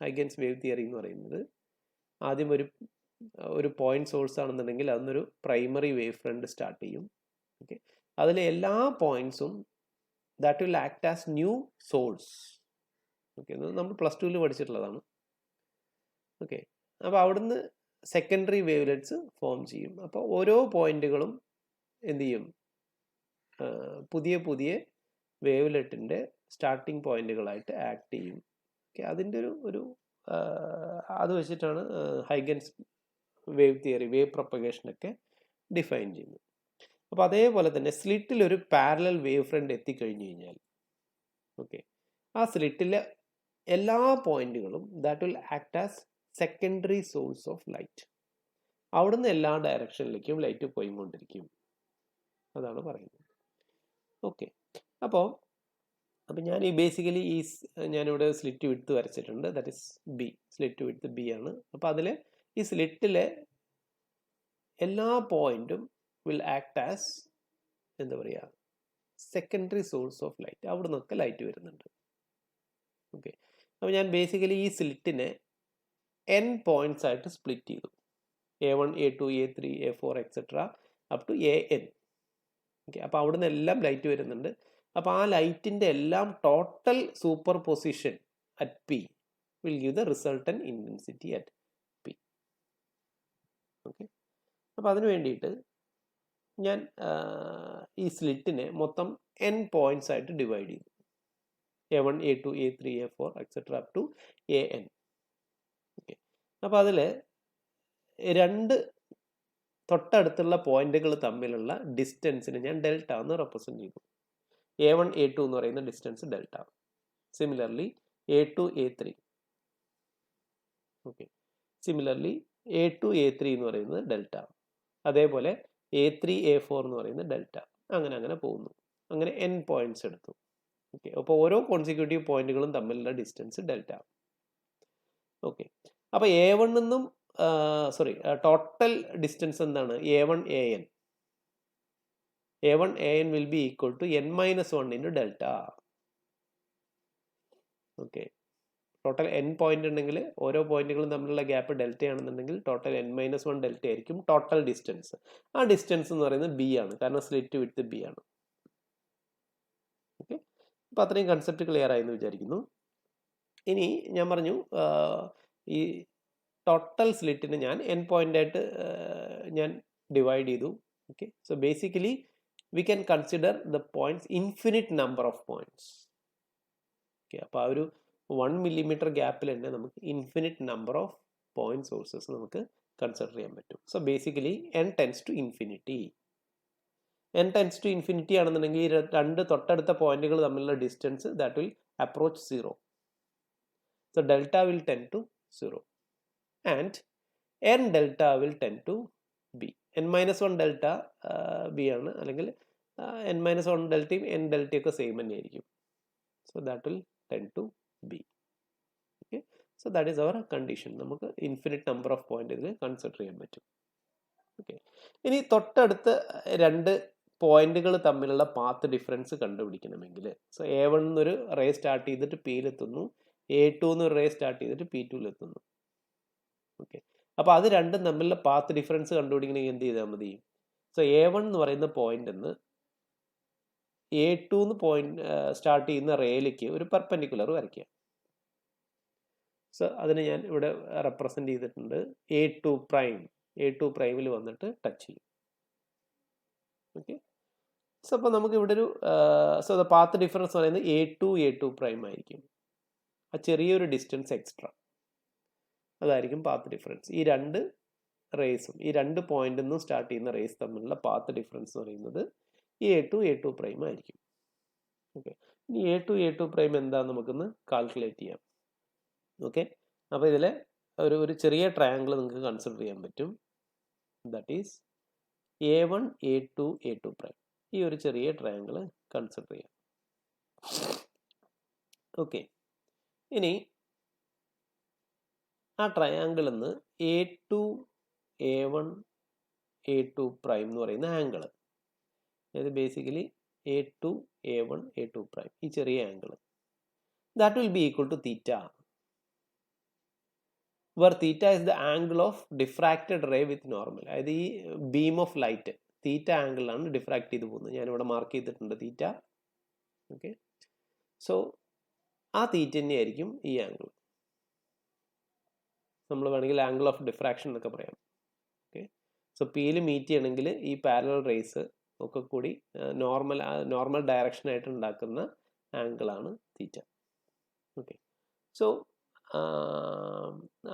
Huygens wave theory എന്ന് പറയുന്നത് ആദ്യം ഒരു പോയിന്റ് സോഴ്സ് ആണെന്നുണ്ടെങ്കിൽ അതിനൊരു പ്രൈമറി വേവ് ഫ്രണ്ട് സ്റ്റാർട്ട് ചെയ്യും. ഓക്കെ, അതിലെ എല്ലാ പോയിന്റ്സും that will act as new source. Okay, നമ്മൾ +2 പഠിച്ചിട്ടുള്ളതാണ്. ഓക്കെ, അപ്പോൾ അവിടുന്ന് സെക്കൻഡറി വേവ്ലെറ്റ്സ് ഫോം ചെയ്യും. അപ്പോൾ ഓരോ പോയിന്റുകളും എന്ത് ചെയ്യും, പുതിയ പുതിയ വേവ്ലെറ്റിൻ്റെ സ്റ്റാർട്ടിങ് പോയിന്റുകളായിട്ട് ആക്ട് ചെയ്യും. ഓക്കെ, അതിൻ്റെ ഒരു അത് വെച്ചിട്ടാണ് ഹൈഗൻസ് വേവ് തിയറി, വേവ് പ്രൊപ്പഗേഷനൊക്കെ ഡിഫൈൻ ചെയ്യുന്നത്. അപ്പോൾ അതേപോലെ തന്നെ സ്ലിറ്റിൽ ഒരു പാരലൽ വേവ് ഫ്രണ്ട് എത്തിക്കഴിഞ്ഞു കഴിഞ്ഞാൽ, ഓക്കെ, ആ സ്ലിറ്റിലെ എല്ലാ പോയിന്റുകളും that will act as secondary source of light. അവിടുന്ന് എല്ലാ ഡയറക്ഷനിലേക്കും ലൈറ്റ് പോയിക്കൊണ്ടിരിക്കും, അതാണ് പറയുന്നത്. ഓക്കെ, അപ്പോൾ ഞാൻ ഈ ബേസിക്കലി ഞാനിവിടെ സ്ലിറ്റ് വിഡ്ത്ത് വരച്ചിട്ടുണ്ട്. That is B, slit width B ആണ്. അപ്പോൾ അതിൽ ഈ സ്ലിറ്റിലെ എല്ലാ പോയിന്റും വിൽ ആക്ട് ആസ് എന്താ പറയുക, സെക്കൻഡറി സോഴ്സ് ഓഫ് ലൈറ്റ്. അവിടെ നിന്നൊക്കെ ലൈറ്റ് വരുന്നുണ്ട്. ഓക്കെ, അപ്പോൾ ഞാൻ ബേസിക്കലി ഈ സ്ലിറ്റിനെ n പോയിന്റ്സ് ആയിട്ട് സ്പ്ലിറ്റ് ചെയ്തു. A1, A2, A3, A4 etcetera up to AN. Okay, അപ്പോൾ അവിടെ നിന്ന് എല്ലാം ലൈറ്റ് വരുന്നുണ്ട്. അപ്പോൾ ആ ലൈറ്റിൻ്റെ എല്ലാം total super position at P will give the resultant intensity at P. Okay, അപ്പോൾ അതിന് വേണ്ടിയിട്ട് ഞാൻ ഈ സ്ലിറ്റിനെ മൊത്തം n പോയിന്റ്സ് ആയിട്ട് ഡിവൈഡ് ചെയ്തു. A1, A2, A3, A4 etcetera up to AN. Okay, അപ്പോൾ അതിൽ രണ്ട് തൊട്ടടുത്തുള്ള പോയിന്റുകൾ തമ്മിലുള്ള ഡിസ്റ്റൻസിന് ഞാൻ ഡെൽറ്റ എന്ന് റെപ്രസെൻറ്റ് ചെയ്തു. A1 A2 എന്ന് പറയുന്ന distance delta. Similarly A2 A3. Okay, similarly A2 A3 എന്ന് പറയുന്നത് ഡെൽറ്റ. അതേപോലെ A3 A4 എന്ന് പറയുന്നത് ഡെൽറ്റ. അങ്ങനെ അങ്ങനെ പോകുന്നു. അങ്ങനെ n പോയിന്റ്സ് എടുത്തു. ഓക്കെ, അപ്പോൾ ഓരോ കോൺസിക്യൂട്ടീവ് പോയിന്റുകളും തമ്മിലുള്ള ഡിസ്റ്റൻസ് ഡെൽറ്റ. ഓക്കെ, അപ്പോൾ A1 നിന്നും ടോട്ടൽ ഡിസ്റ്റൻസ് എന്താണ്? A1 AN. A1 AN will be equal to n-1 into delta. Okay, total n point ഉണ്ടെങ്കിൽ ഓരോ പോയിന്റുകളും തമ്മിലുള്ള ഗ്യാപ്പ് ഡെൽറ്റ ആണെന്നുണ്ടെങ്കിൽ ടോട്ടൽ n-1 ഡെൽറ്റ ആയിരിക്കും ടോട്ടൽ ഡിസ്റ്റൻസ്. ആ ഡിസ്റ്റൻസ് എന്ന് പറയുന്നത് B ആണ്, കാരണം സ്ലിറ്റ് വിഡ്ത്ത് B ആണ്. ഓക്കെ, അപ്പോൾ അത്രയും കൺസെപ്റ്റ് ക്ലിയർ ആയെന്ന് വിചാരിക്കുന്നു. ഇനി ഞാൻ പറഞ്ഞു ഈ ടോട്ടൽ സ്ലിറ്റിന് ഞാൻ n പോയിന്റായിട്ട് ഞാൻ ഡിവൈഡ് ചെയ്തു. Okay, so basically we can consider the points infinite number of points. Okay, അപ്പോൾ ആ ഒരു 1 millimeter ഗ്യാപ്പിൽ തന്നെ നമുക്ക് infinite number of point sources നമുക്ക് കൺസിഡർ ചെയ്യാൻ പറ്റും. So basically n tends to infinity. n tends to infinity ആണെന്നുണ്ടെങ്കിൽ ഈ രണ്ട് തൊട്ടടുത്ത പോയിന്റുകൾ തമ്മിലുള്ള distance that will approach 0. So delta will tend to 0 and n delta will tend to B. n-1 delta B ആണ്, അല്ലെങ്കിൽ n-1 ഡെൽറ്റയും n ഡെൽറ്റയൊക്കെ സെയിം തന്നെയായിരിക്കും. So that will tend to B. Okay, so that is our condition. നമുക്ക് ഇൻഫിനിറ്റ് നമ്പർ ഓഫ് പോയിന്റ് ഇതിൽ കൺസിഡർ ചെയ്യാൻ പറ്റും. ഓക്കെ, ഇനി തൊട്ടടുത്ത് രണ്ട് പോയിന്റുകൾ തമ്മിലുള്ള പാത്ത് ഡിഫറൻസ് കണ്ടുപിടിക്കണമെങ്കിൽ, സോ A1 എന്നൊരു റേ സ്റ്റാർട്ട് ചെയ്തിട്ട് Pയിലെത്തുന്നു, A2 എന്നൊരു റേ സ്റ്റാർട്ട് ചെയ്തിട്ട് P2ലെത്തുന്നു. ഓക്കെ, അപ്പോൾ അത് രണ്ടും തമ്മിലുള്ള പാത്ത് ഡിഫറൻസ് കണ്ടുപിടിക്കണമെങ്കിൽ എന്ത് ചെയ്താൽ മതി? സോ A1 എന്ന് പറയുന്ന പോയിന്റ് നിന്ന് A2 എന്ന് പോയിന്റ് സ്റ്റാർട്ട് ചെയ്യുന്ന റേയിലേക്ക് ഒരു പെർപെൻഡിക്കുലർ വരയ്ക്കുക. സോ അതിന് ഞാൻ ഇവിടെ റെപ്രസെന്റ് ചെയ്തിട്ടുണ്ട്. A2 പ്രൈം, A2 പ്രൈമിൽ വന്നിട്ട് ടച്ച് ചെയ്യും. ഓക്കെ, സോ അപ്പോൾ നമുക്ക് ഇവിടെ ഒരു സോ ദ പാത്ത് ഡിഫറൻസ് പറയുന്നത് A2 പ്രൈം ആയിരിക്കും. ആ ചെറിയൊരു ഡിസ്റ്റൻസ് എക്സ്ട്രാ, അതായിരിക്കും പാത്ത് ഡിഫറൻസ്. ഈ രണ്ട് റേസും, ഈ രണ്ട് പോയിന്റിൽ നിന്നും സ്റ്റാർട്ട് ചെയ്യുന്ന റേസ് തമ്മിലുള്ള പാത്ത് ഡിഫറൻസ് എന്ന് പറയുന്നത് A2 പ്രൈം ആയിരിക്കും. ഓക്കെ, ഇനി A2 പ്രൈം എന്താണെന്ന് നമുക്കൊന്ന് കാൽക്കുലേറ്റ് ചെയ്യാം. ഓക്കെ, അപ്പോൾ ഇതിൽ ഒരു ചെറിയ ട്രയാങ്കിൾ നിങ്ങൾക്ക് കൺസിഡർ ചെയ്യാൻ പറ്റും. That is A1 A2 prime. ഈ ഒരു ചെറിയ ട്രയാങ്കിൾ കൺസിഡർ ചെയ്യാം. ഓക്കെ, ഇനി ആ ട്രയാങ്കിളിൽ നിന്ന് A2 A1 A2 പ്രൈം എന്ന് പറയുന്ന ആംഗിൾ, അതായത് basically A2 A1 A2 prime, ഈ ചെറിയ angle that will be equal to theta, where theta is the angle of diffracted ray with normal. അതായത് ഈ ബീം ഓഫ് ലൈറ്റ് തീറ്റ ആംഗിളിലാണ് ഡിഫ്രാക്ട് ചെയ്ത് പോകുന്നത്. ഞാനിവിടെ മാർക്ക് ചെയ്തിട്ടുണ്ട് തീറ്റ. ഓക്കെ, സോ ആ തീറ്റ തന്നെയായിരിക്കും ഈ ആംഗിൾ. നമ്മൾ വേണമെങ്കിൽ ആംഗിൾ ഓഫ് ഡിഫ്രാക്ഷൻ എന്നൊക്കെ പറയാം. ഓക്കെ, സോ പിയിൽ മീറ്റ് ചെയ്യണമെങ്കിൽ ഈ പാരലൽ റേസ് ഒക്കെ കൂടി നോർമൽ ഡയറക്ഷനായിട്ട് ഉണ്ടാക്കുന്ന ആംഗിളാണ് തീറ്റ. ഓക്കെ, സോ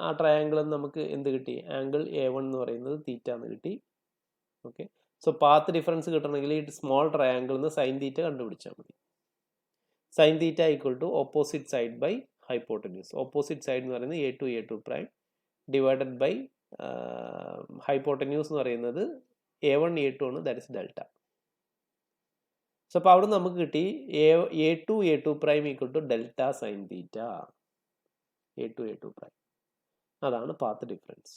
ആ ട്രയാങ്കിളിൽ നമുക്ക് എന്ത് കിട്ടി? ആംഗിൾ A1 എന്ന് പറയുന്നത് തീറ്റ എന്ന് കിട്ടി. ഓക്കെ, സോ പാത്ത് ഡിഫറൻസ് കിട്ടണമെങ്കിൽ ഈ സ്മോൾ ട്രയാങ്കിളിൽ നിന്ന് സൈൻ തീറ്റ കണ്ടുപിടിച്ചാൽ മതി. Sine theta equal to opposite side by hypotenuse. Opposite side എന്ന് പറയുന്നത് A2 prime divided by hypotenuse എന്ന് പറയുന്നത് A1 A2 ആണ്, ദാറ്റ് ഇസ് ഡെൽറ്റ. സോ അപ്പോൾ അവിടെ നമുക്ക് കിട്ടി A2 prime equal to delta sine theta. A2 prime, അതാണ് പാത്ത് ഡിഫറൻസ്.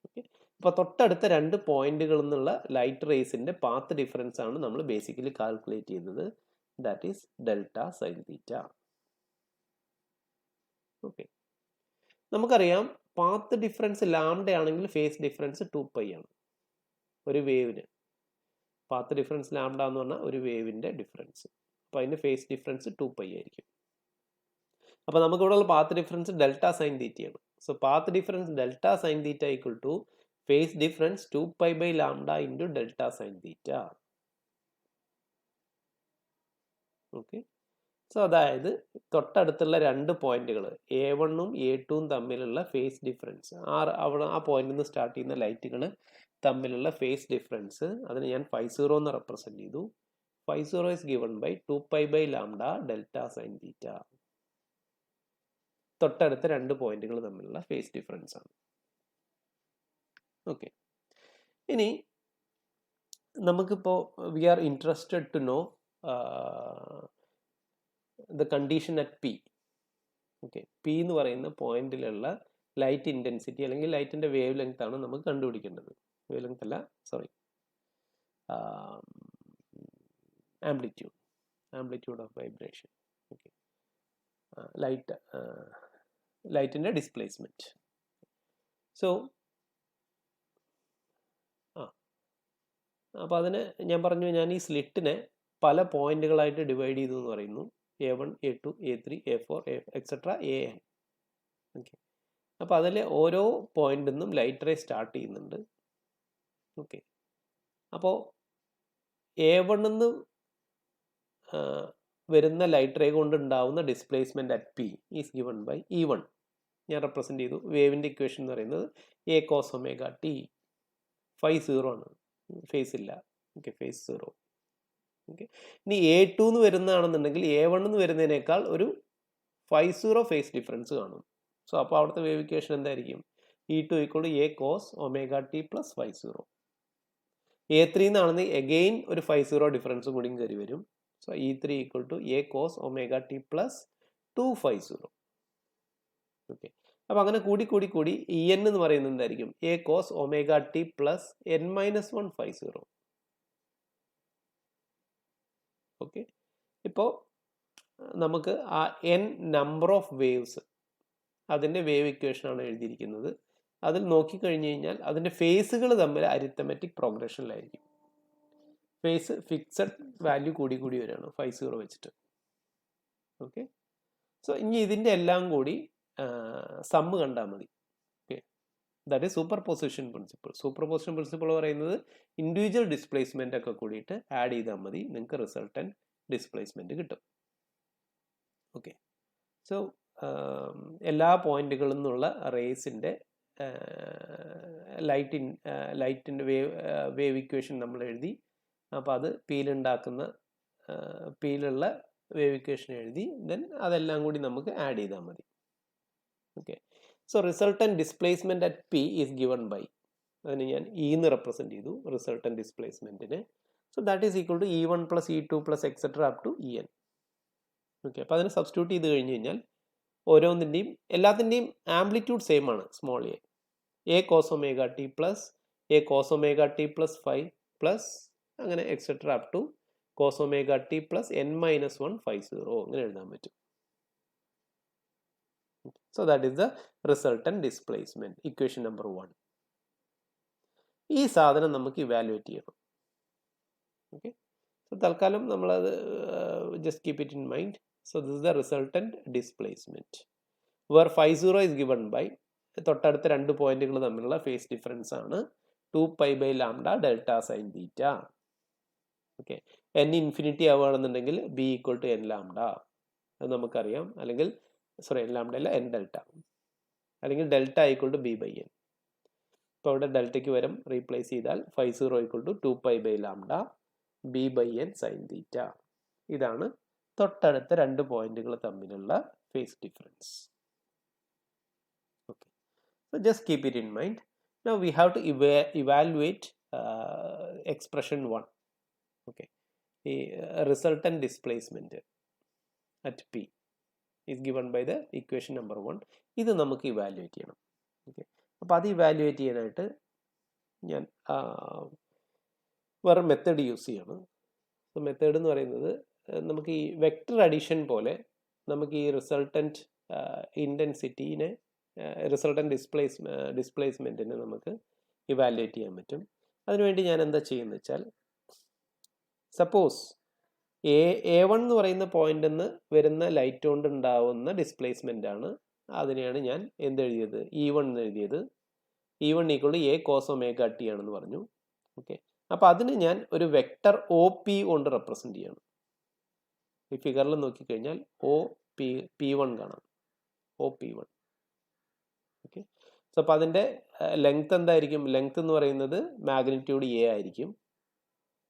ഓക്കെ, അപ്പോൾ തൊട്ടടുത്ത രണ്ട് പോയിന്റുകളിൽ നിന്നുള്ള ലൈറ്റ് റേസിന്റെ പാത്ത് ഡിഫറൻസ് ആണ് നമ്മൾ ബേസിക്കലി കാൽക്കുലേറ്റ് ചെയ്യുന്നത്. That is delta sine theta. Okay, നമുക്കറിയാം പാത്ത് ഡിഫറൻസ് ലാംഡ ആണെങ്കിൽ ഫേസ് ഡിഫറൻസ് 2π ആണ് ഒരു വേവിന്. പാത്ത് ഡിഫറൻസ് ലാംഡ എന്ന് പറഞ്ഞാൽ ഒരു വേവിന്റെ ഡിഫറൻസ്. അപ്പോൾ അതിന്റെ ഫേസ് ഡിഫറൻസ് 2π ആയിരിക്കും. അപ്പോൾ നമുക്ക് ഇവിടെയുള്ള പാത്ത് ഡിഫറൻസ് ഡെൽറ്റ സൈൻ തീറ്റയാണ്. So path difference delta sine theta equal to phase difference 2π by lambda into delta sine theta. Okay, so അതായത് തൊട്ടടുത്തുള്ള രണ്ട് പോയിന്റുകൾ A1ഉം A2ഉം തമ്മിലുള്ള ഫേസ് ഡിഫറൻസ്, ആ പോയിന്റിൽ നിന്ന് സ്റ്റാർട്ട് ചെയ്യുന്ന ലൈറ്റുകൾ തമ്മിലുള്ള ഫേസ് ഡിഫറൻസ്, അതിന് ഞാൻ 5 എന്ന് റെപ്രസെന്റ് ചെയ്തു. phi 0 is given by 2 pi by lambda delta sin theta. തൊട്ടടുത്ത രണ്ട് പോയിന്റുകൾ തമ്മിലുള്ള ഫേസ് ഡിഫറൻസ് ആണ്. ഓക്കെ, ഇനി നമുക്കിപ്പോൾ we are interested to know the condition at P. Okay, P എന്ന് പറയുന്ന പോയിന്റിലുള്ള ലൈറ്റ് ഇൻറ്റൻസിറ്റി അല്ലെങ്കിൽ ലൈറ്റിൻ്റെ വേവ് ലെങ്ത് ആണ് നമുക്ക് കണ്ടുപിടിക്കേണ്ടത്. വേവ് ലെങ്ത് അല്ല, sorry, amplitude of vibration. Okay, ലൈറ്റിൻ്റെ ഡിസ്പ്ലേസ്മെൻറ്റ്. സോ അപ്പോൾ അതിന് ഞാൻ പറഞ്ഞു, ഞാൻ ഈ സ്ലിറ്റിനെ പല പോയിന്റുകളായിട്ട് ഡിവൈഡ് ചെയ്തു എന്ന് പറയുന്നു. A1, A2, A3, A4, etcetera AN. Okay, അപ്പോൾ അതിൽ ഓരോ പോയിന്റിൽ നിന്നും ലൈറ്റ് റേ സ്റ്റാർട്ട് ചെയ്യുന്നുണ്ട്. ഓക്കെ, അപ്പോൾ A1 നിന്ന് വരുന്ന ലൈറ്റ് റേ കൊണ്ടുണ്ടാവുന്ന displacement at P is given by E1. ഞാൻ റെപ്രസെൻറ്റ് ചെയ്തു. വേവിൻ്റെ ഇക്വേഷൻ എന്ന് പറയുന്നത് A cos omega t. phi 0 ആണ്, ഫേസ് ഇല്ല. Okay, face 0. ഓക്കെ, ഇനി A2 എന്ന് വരുന്നതാണെന്നുണ്ടെങ്കിൽ A1 എന്ന് വരുന്നതിനേക്കാൾ ഒരു phi 0 ഫേസ് ഡിഫറൻസ് കാണും. സോ അപ്പോൾ അവിടുത്തെ വേവ് ഇക്വേഷൻ എന്തായിരിക്കും? E2 = A cos omega t plus phi 0. A3 എന്നാണെന്ന് എഗെയിൻ ഒരു phi 0 ഡിഫറൻസും കൂടി കയറി വരും. So E3 = A cos omega t plus 2 phi 0. Okay, അപ്പോൾ അങ്ങനെ കൂടി En എന്ന് പറയുന്നത് എന്തായിരിക്കും? A cos omega t plus n-1 phi 0. Okay, ഇപ്പോൾ നമുക്ക് ആ n നമ്പർ ഓഫ് വേവ്സ്, അതിൻ്റെ വേവ് ഇക്വേഷനാണ് എഴുതിയിരിക്കുന്നത്. അതിൽ നോക്കിക്കഴിഞ്ഞ് കഴിഞ്ഞാൽ അതിൻ്റെ ഫേസുകൾ തമ്മിൽ അരിത്തമെറ്റിക് പ്രോഗ്രഷനിലായിരിക്കും. ഫേസ് ഫിക്സഡ് വാല്യൂ കൂടി വരികയാണ് phi 0 വെച്ചിട്ട്. ഓക്കെ, സോ ഇനി ഇതിൻ്റെ എല്ലാം കൂടി സമ്മ് കണ്ടാൽ മതി. Okay, that is super position principle. Super position principle പറയുന്നത് ഇൻഡിവിജ്വൽ ഡിസ്പ്ലേസ്മെൻ്റ് ഒക്കെ കൂടിയിട്ട് ആഡ് ചെയ്താൽ മതി, നിങ്ങൾക്ക് റിസൾട്ടൻറ്റ് ഡിസ്പ്ലേസ്മെൻറ്റ് കിട്ടും. ഓക്കെ, സോ എല്ലാ പോയിന്റുകളിൽ നിന്നുള്ള റേസിൻ്റെ ലൈറ്റിൻ്റെ വേവ് ഇക്വേഷൻ നമ്മൾ എഴുതി. അപ്പോൾ അത് പീലുള്ള വേവ് ഇക്വേഷൻ എഴുതി. ദെൻ അതെല്ലാം കൂടി നമുക്ക് ആഡ് ചെയ്താൽ മതി. Okay, so resultant displacement at P is given by, അതിന് ഞാൻ E എന്ന് റെപ്രസെൻറ്റ് ചെയ്തു റിസൾട്ടൻറ്റ് ഡിസ്പ്ലേസ്മെൻറ്റിന്. So that is equal to E1 + E2 + etcetera up to En. Okay, അപ്പോൾ അതിന് സബ്സ്റ്റിറ്റ്യൂട്ട് ചെയ്ത് കഴിഞ്ഞ് കഴിഞ്ഞാൽ ഓരോന്നിൻ്റെയും എല്ലാത്തിൻ്റെയും ആംപ്ലിറ്റ്യൂഡ് സെയിം ആണ്, small a. A cos omega t plus A cos omega t plus phi plus അങ്ങനെ etcetera up to cos omega t plus n-1 phi 0 അങ്ങനെ എഴുതാൻ പറ്റും. So that is the resultant displacement, equation number 1. ഈ സാധനം നമുക്ക് ഇവാലുവേറ്റ് ചെയ്യണം. ഓക്കെ, സോ തൽക്കാലം നമ്മളത് just keep it in mind. So this is the resultant displacement where phi 0 is given by തൊട്ടടുത്ത രണ്ട് പോയിന്റുകൾ തമ്മിലുള്ള ഫേസ് ഡിഫറൻസ് ആണ് 2 pi by lambda delta sin theta. Okay, n infinity ആവുകയാണെന്നുണ്ടെങ്കിൽ b = n lambda, അത് നമുക്കറിയാം. അല്ലെങ്കിൽ n lambda അല്ല, n delta, അല്ലെങ്കിൽ delta = b/n. ഇപ്പോൾ അവിടെ ഡെൽറ്റയ്ക്ക് വരും റീപ്ലേസ് ചെയ്താൽ phi 0 = 2 pi by lambda b/n sin theta. ഇതാണ് തൊട്ടടുത്ത രണ്ട് പോയിന്റുകൾ തമ്മിലുള്ള phase difference. Okay, so just keep it in mind. Now we have to evaluate expression 1. Okay, the resultant displacement at P is given by the equation number 1. ഇത് നമുക്ക് ഇവാലുവേറ്റ് ചെയ്യണം. ഓക്കെ, അപ്പോൾ അത് ഇവാലുവേറ്റ് ചെയ്യാനായിട്ട് ഞാൻ വേറെ മെത്തേഡ് യൂസ് ചെയ്യണം. മെത്തേഡ് എന്ന് പറയുന്നത് നമുക്ക് ഈ വെക്റ്റർ അഡീഷൻ പോലെ നമുക്ക് ഈ റിസൾട്ടൻറ്റ് ഇൻറ്റൻസിറ്റീനെ റിസൾട്ടൻറ്റ് ഡിസ്പ്ലേസ്മെൻറ്റിനെ നമുക്ക് ഇവാലുവേറ്റ് ചെയ്യാൻ പറ്റും. അതിനുവേണ്ടി ഞാൻ എന്താ ചെയ്യുന്നത് വെച്ചാൽ, സപ്പോസ് A1 എന്ന് പറയുന്ന പോയിന്റിൽ നിന്ന് വരുന്ന ലൈറ്റ് കൊണ്ട് ഉണ്ടാവുന്ന ഡിസ്പ്ലേസ്മെൻ്റ് ആണ്. അതിനെയാണ് ഞാൻ എന്തെഴുതിയത്? E1 എന്ന് എഴുതിയത്. E1 = A cos omega t ആണെന്ന് പറഞ്ഞു. ഓക്കെ, അപ്പോൾ അതിന് ഞാൻ ഒരു വെക്റ്റർ OP കൊണ്ട് റെപ്രസെൻറ്റ് ചെയ്യണം. ഈ ഫിഗറിൽ നോക്കിക്കഴിഞ്ഞാൽ P1 കാണാം, OP1. ഓക്കെ, സോ അപ്പോൾ അതിൻ്റെ ലെങ്ത് എന്തായിരിക്കും? ലെങ്ത് എന്ന് പറയുന്നത് മാഗ്നിറ്റ്യൂഡ് A ആയിരിക്കും.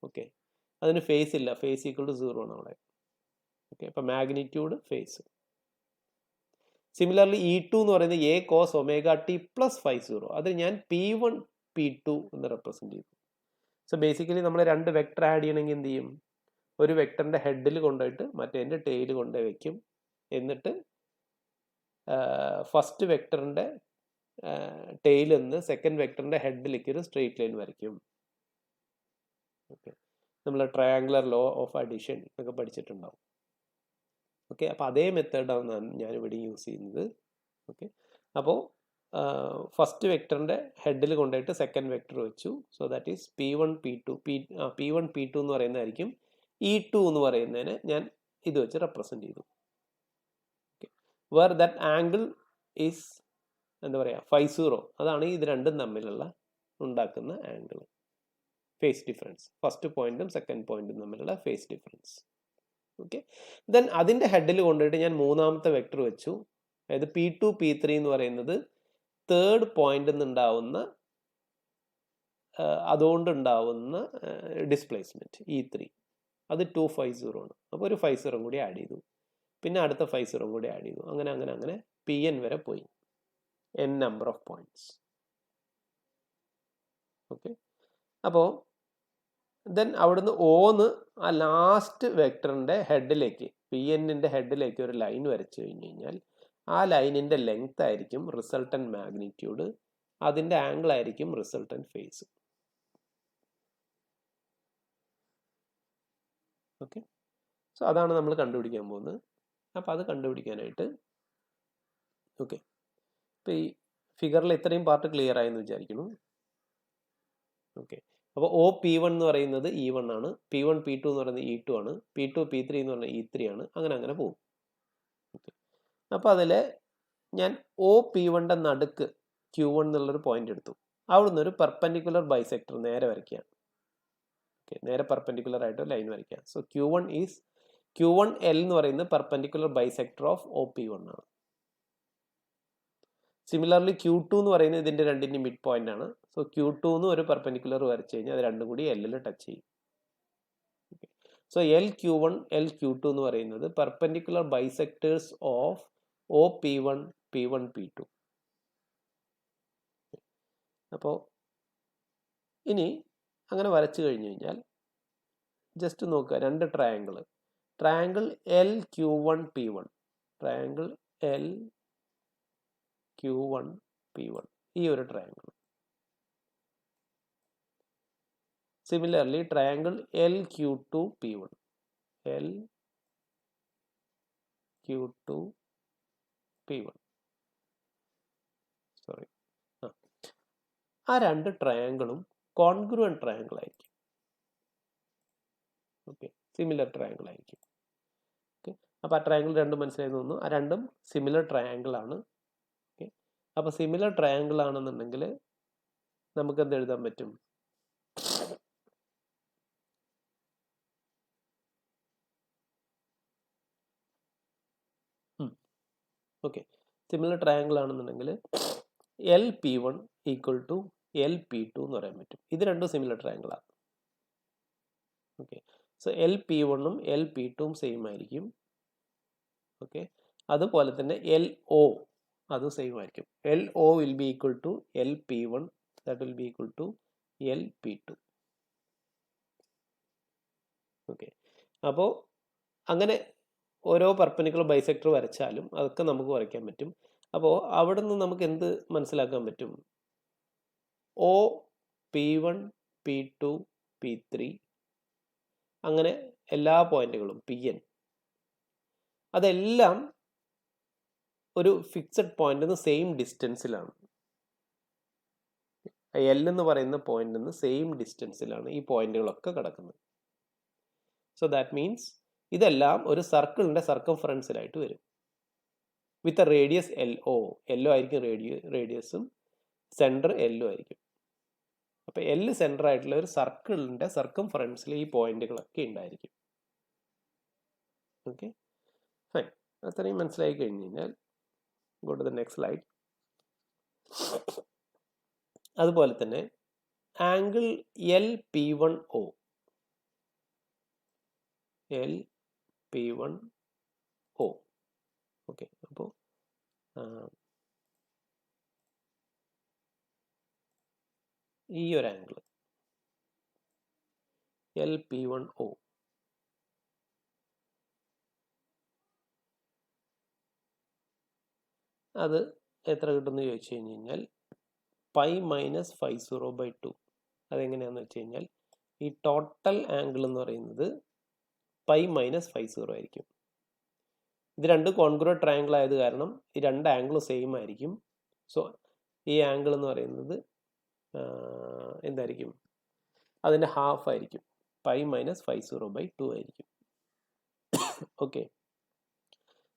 ഓക്കെ, അതിന് ഫേസ് ഇല്ല, ഫേസ് ഈക്വൽ ടു 0 ആണ് അവിടെ. ഓക്കെ, അപ്പോൾ മാഗ്നിറ്റ്യൂഡ് ഫേസ്. സിമിലർലി E2 എന്ന് പറയുന്നത് A cos omega t plus phi 0, അത് ഞാൻ P1 P2 എന്ന് റെപ്രസെൻറ്റ് ചെയ്തു. സോ ബേസിക്കലി നമ്മൾ രണ്ട് വെക്ടർ ആഡ് ചെയ്യണമെങ്കിൽ എന്ത് ചെയ്യും? ഒരു വെക്ടറിൻ്റെ ഹെഡിൽ കൊണ്ടുപോയിട്ട് മറ്റേതിൻ്റെ ടെയിൽ കൊണ്ടുപോയി വയ്ക്കും. എന്നിട്ട് ഫസ്റ്റ് വെക്ടറിൻ്റെ ടെയിൽ നിന്ന് സെക്കൻഡ് വെക്ടറിൻ്റെ ഹെഡിലേക്ക് ഒരു സ്ട്രെയിറ്റ് ലൈൻ വരയ്ക്കും. ഓക്കെ, നമ്മൾ ട്രയാങ്കുലർ ലോ ഓഫ് അഡിഷൻ ഒക്കെ പഠിച്ചിട്ടുണ്ടാവും. ഓക്കെ, അപ്പോൾ അതേ മെത്തേഡാണ് ഞാനിവിടെ യൂസ് ചെയ്യുന്നത്. ഓക്കെ, അപ്പോൾ ഫസ്റ്റ് വെക്ടറിൻ്റെ ഹെഡിൽ കൊണ്ടുപോയിട്ട് സെക്കൻഡ് വെക്ടർ വെച്ചു. So that is P1 P2 P1 P2 എന്ന് പറയുന്നതായിരിക്കും. E2 എന്ന് പറയുന്നതിനെ ഞാൻ ഇത് വെച്ച് റെപ്രസെൻറ്റ് ചെയ്തു. Okay, where that angle is എന്താ പറയുക, ഫൈ 0, അതാണ് ഇത് രണ്ടും തമ്മിലുള്ള ഉണ്ടാക്കുന്ന ആംഗിൾ, ഫേസ് ഡിഫറൻസ്. ഫസ്റ്റ് പോയിന്റും സെക്കൻഡ് പോയിന്റും തമ്മിലുള്ള ഫേസ് ഡിഫറൻസ്. ഓക്കെ, ദെൻ അതിൻ്റെ ഹെഡിൽ കൊണ്ടുപോയിട്ട് ഞാൻ മൂന്നാമത്തെ വെക്ടർ വെച്ചു. അതായത് P2 P3 എന്ന് പറയുന്നത് തേർഡ് പോയിന്റിൽ നിന്നുണ്ടാവുന്ന അതുകൊണ്ടുണ്ടാവുന്ന ഡിസ്പ്ലേസ്മെൻറ്റ് E3, അത് 2 ഫൈ 0 ആണ്. അപ്പോൾ ഒരു ഫൈ 0 കൂടി ആഡ് ചെയ്തു, പിന്നെ അടുത്ത ഫൈ 0 കൂടി ആഡ് ചെയ്തു. അങ്ങനെ അങ്ങനെ അങ്ങനെ Pn വരെ പോയി, n number of points. Okay, അപ്പോൾ ദെൻ അവിടുന്ന് ഓന്ന് ആ ലാസ്റ്റ് വെക്ടറിൻ്റെ ഹെഡിലേക്ക്, Pnൻ്റെ ഹെഡിലേക്ക് ഒരു ലൈൻ വരച്ചു കഴിഞ്ഞ് കഴിഞ്ഞാൽ ആ ലൈനിൻ്റെ ലെങ്ത് ആയിരിക്കും റിസൾട്ടൻറ്റ് മാഗ്നിറ്റ്യൂഡ്, അതിൻ്റെ ആംഗിൾ ആയിരിക്കും റിസൾട്ടൻറ്റ് ഫേസ്. ഓക്കെ, സോ അതാണ് നമ്മൾ കണ്ടുപിടിക്കാൻ പോകുന്നത്. അപ്പോൾ അത് കണ്ടുപിടിക്കാനായിട്ട് ഓക്കെ, ഇപ്പോൾ ഈ ഫിഗറിൽ ഇത്രയും പാർട്ട് ക്ലിയർ ആയെന്ന് വിചാരിക്കുന്നു. ഓക്കെ, അപ്പോൾ OP1 എന്ന് പറയുന്നത് E1 ആണ്, P1 P2 എന്ന് പറയുന്നത് E2 ആണ്, P2 P3 എന്ന് പറയുന്നത് E3 ആണ്. അങ്ങനെ അങ്ങനെ പോകും. ഓക്കെ, അപ്പോൾ അതിൽ ഞാൻ OP1ൻ്റെ നടുക്ക് Q1 എന്നുള്ളൊരു പോയിന്റ് എടുത്തു. അവിടുന്ന് ഒരു പെർപെൻഡിക്കുലർ ബൈസെക്ടർ നേരെ വരയ്ക്കുക. ഓക്കെ, നേരെ പെർപെൻഡിക്കുലർ ആയിട്ട് ലൈൻ വരയ്ക്കുക. സോ Q1L എന്ന് പറയുന്നത് പെർപെൻഡിക്കുലർ ബൈസെക്ടർ ഓഫ് OP1 ആണ്. സിമിലർലി Q2 എന്ന് പറയുന്നത് ഇതിൻ്റെ രണ്ടിൻ്റെ മിഡ് പോയിന്റ് ആണ്. സോ Q2 എന്ന് ഒരു പെർപെൻഡിക്കുലർ വരച്ചു കഴിഞ്ഞാൽ അത് രണ്ടും കൂടി L ടച്ച് ചെയ്യും. സോ LQ1 LQ2 എന്ന് പറയുന്നത് perpendicular bisectors of OP1 P1 P2. അപ്പോൾ ഇനി അങ്ങനെ വരച്ചു കഴിഞ്ഞു കഴിഞ്ഞാൽ ജസ്റ്റ് നോക്കുക, രണ്ട് triangle LQ1 P1, triangle LQ1 P1, ഈ ഒരു triangle. Similarly triangle LQ2 P1, LQ2 P1, sorry, ആ രണ്ട് ട്രയാങ്കിളും കോൺഗ്രുവൻറ്റ് ട്രയാങ്കിൾ ആയിരിക്കും. ഓക്കെ, സിമിലർ ട്രയാങ്കിൾ ആയിരിക്കും. ഓക്കെ, അപ്പോൾ ആ ട്രയാങ്കിൾ രണ്ടും മനസ്സിലായി തോന്നുന്നു. ആ രണ്ടും സിമിലർ ട്രയാങ്കിൾ ആണ്. ഓക്കെ, അപ്പോൾ സിമിലർ ട്രയാങ്കിൾ ആണെന്നുണ്ടെങ്കിൽ നമുക്ക് എന്ത് എഴുതാൻ പറ്റും? ഓക്കെ, സിമിലർ ട്രയാങ്കിൾ ആണെന്നുണ്ടെങ്കിൽ LP1 ഈക്വൽ ടു LP2 എന്ന് പറയാൻ പറ്റും. ഇത് രണ്ടും സിമിലർ ട്രയാങ്കിളാണ്. ഓക്കെ, സോ LP1ഉം LP2ഉം സെയിം ആയിരിക്കും. ഓക്കെ, അതുപോലെ തന്നെ LO അതും സെയിം ആയിരിക്കും. LO will be equal to LP1, that will be equal to LP2. Okay, അപ്പോൾ അങ്ങനെ ഓരോ പെർപെൻഡിക്കുലർ ബൈസെക്ടർ വരച്ചാലും അതൊക്കെ നമുക്ക് വരയ്ക്കാൻ പറ്റും. അപ്പോൾ അവിടെ നിന്ന് നമുക്ക് എന്ത് മനസ്സിലാക്കാൻ പറ്റും? P1 P2 P3 അങ്ങനെ എല്ലാ പോയിന്റുകളും Pn, അതെല്ലാം ഒരു ഫിക്സഡ് പോയിന്റിൽ നിന്ന് സെയിം ഡിസ്റ്റൻസിലാണ്. L എന്ന് പറയുന്ന പോയിന്റിൽ നിന്ന് സെയിം ഡിസ്റ്റൻസിലാണ് ഈ പോയിന്റുകളൊക്കെ കിടക്കുന്നത്. സോ ദാറ്റ് മീൻസ് ഇതെല്ലാം ഒരു സർക്കിളിൻ്റെ സർക്കംഫറൻസിലായിട്ട് വരും with a radius LO. LO ആയിരിക്കും റേഡിയസും, സെൻറ്റർ LO ആയിരിക്കും. അപ്പോൾ L സെൻറ്റർ ആയിട്ടുള്ള ഒരു സർക്കിളിൻ്റെ സർക്കംഫറൻസിൽ ഈ പോയിന്റുകളൊക്കെ ഉണ്ടായിരിക്കും. Okay, fine. അത്രയും മനസ്സിലായി കഴിഞ്ഞ് കഴിഞ്ഞാൽ go to the next slide. അതുപോലെ തന്നെ ആംഗിൾ LP1O, LP1O. ഓക്കെ, അപ്പോൾ ഈ ഒരു ആംഗിൾ LP1O അത് എത്ര കിട്ടുമെന്ന് ചോദിച്ചു കഴിഞ്ഞാൽ പൈ മൈനസ് 50/2. അതെങ്ങനെയാണെന്ന് വെച്ച് കഴിഞ്ഞാൽ ഈ ടോട്ടൽ ആംഗിൾ എന്ന് പറയുന്നത് പൈ മൈനസ് 50 ആയിരിക്കും. ഇത് രണ്ട് കോൺഗ്രുവന്റ് ട്രയാങ്കിൾ ആയത് കാരണം ഈ രണ്ട് ആംഗിളും സെയിം ആയിരിക്കും. സോ ഈ ആംഗിൾ എന്ന് പറയുന്നത് എന്തായിരിക്കും? അതിൻ്റെ ഹാഫ് ആയിരിക്കും. പൈ മൈനസ് 50/2 ആയിരിക്കും. ഓക്കെ,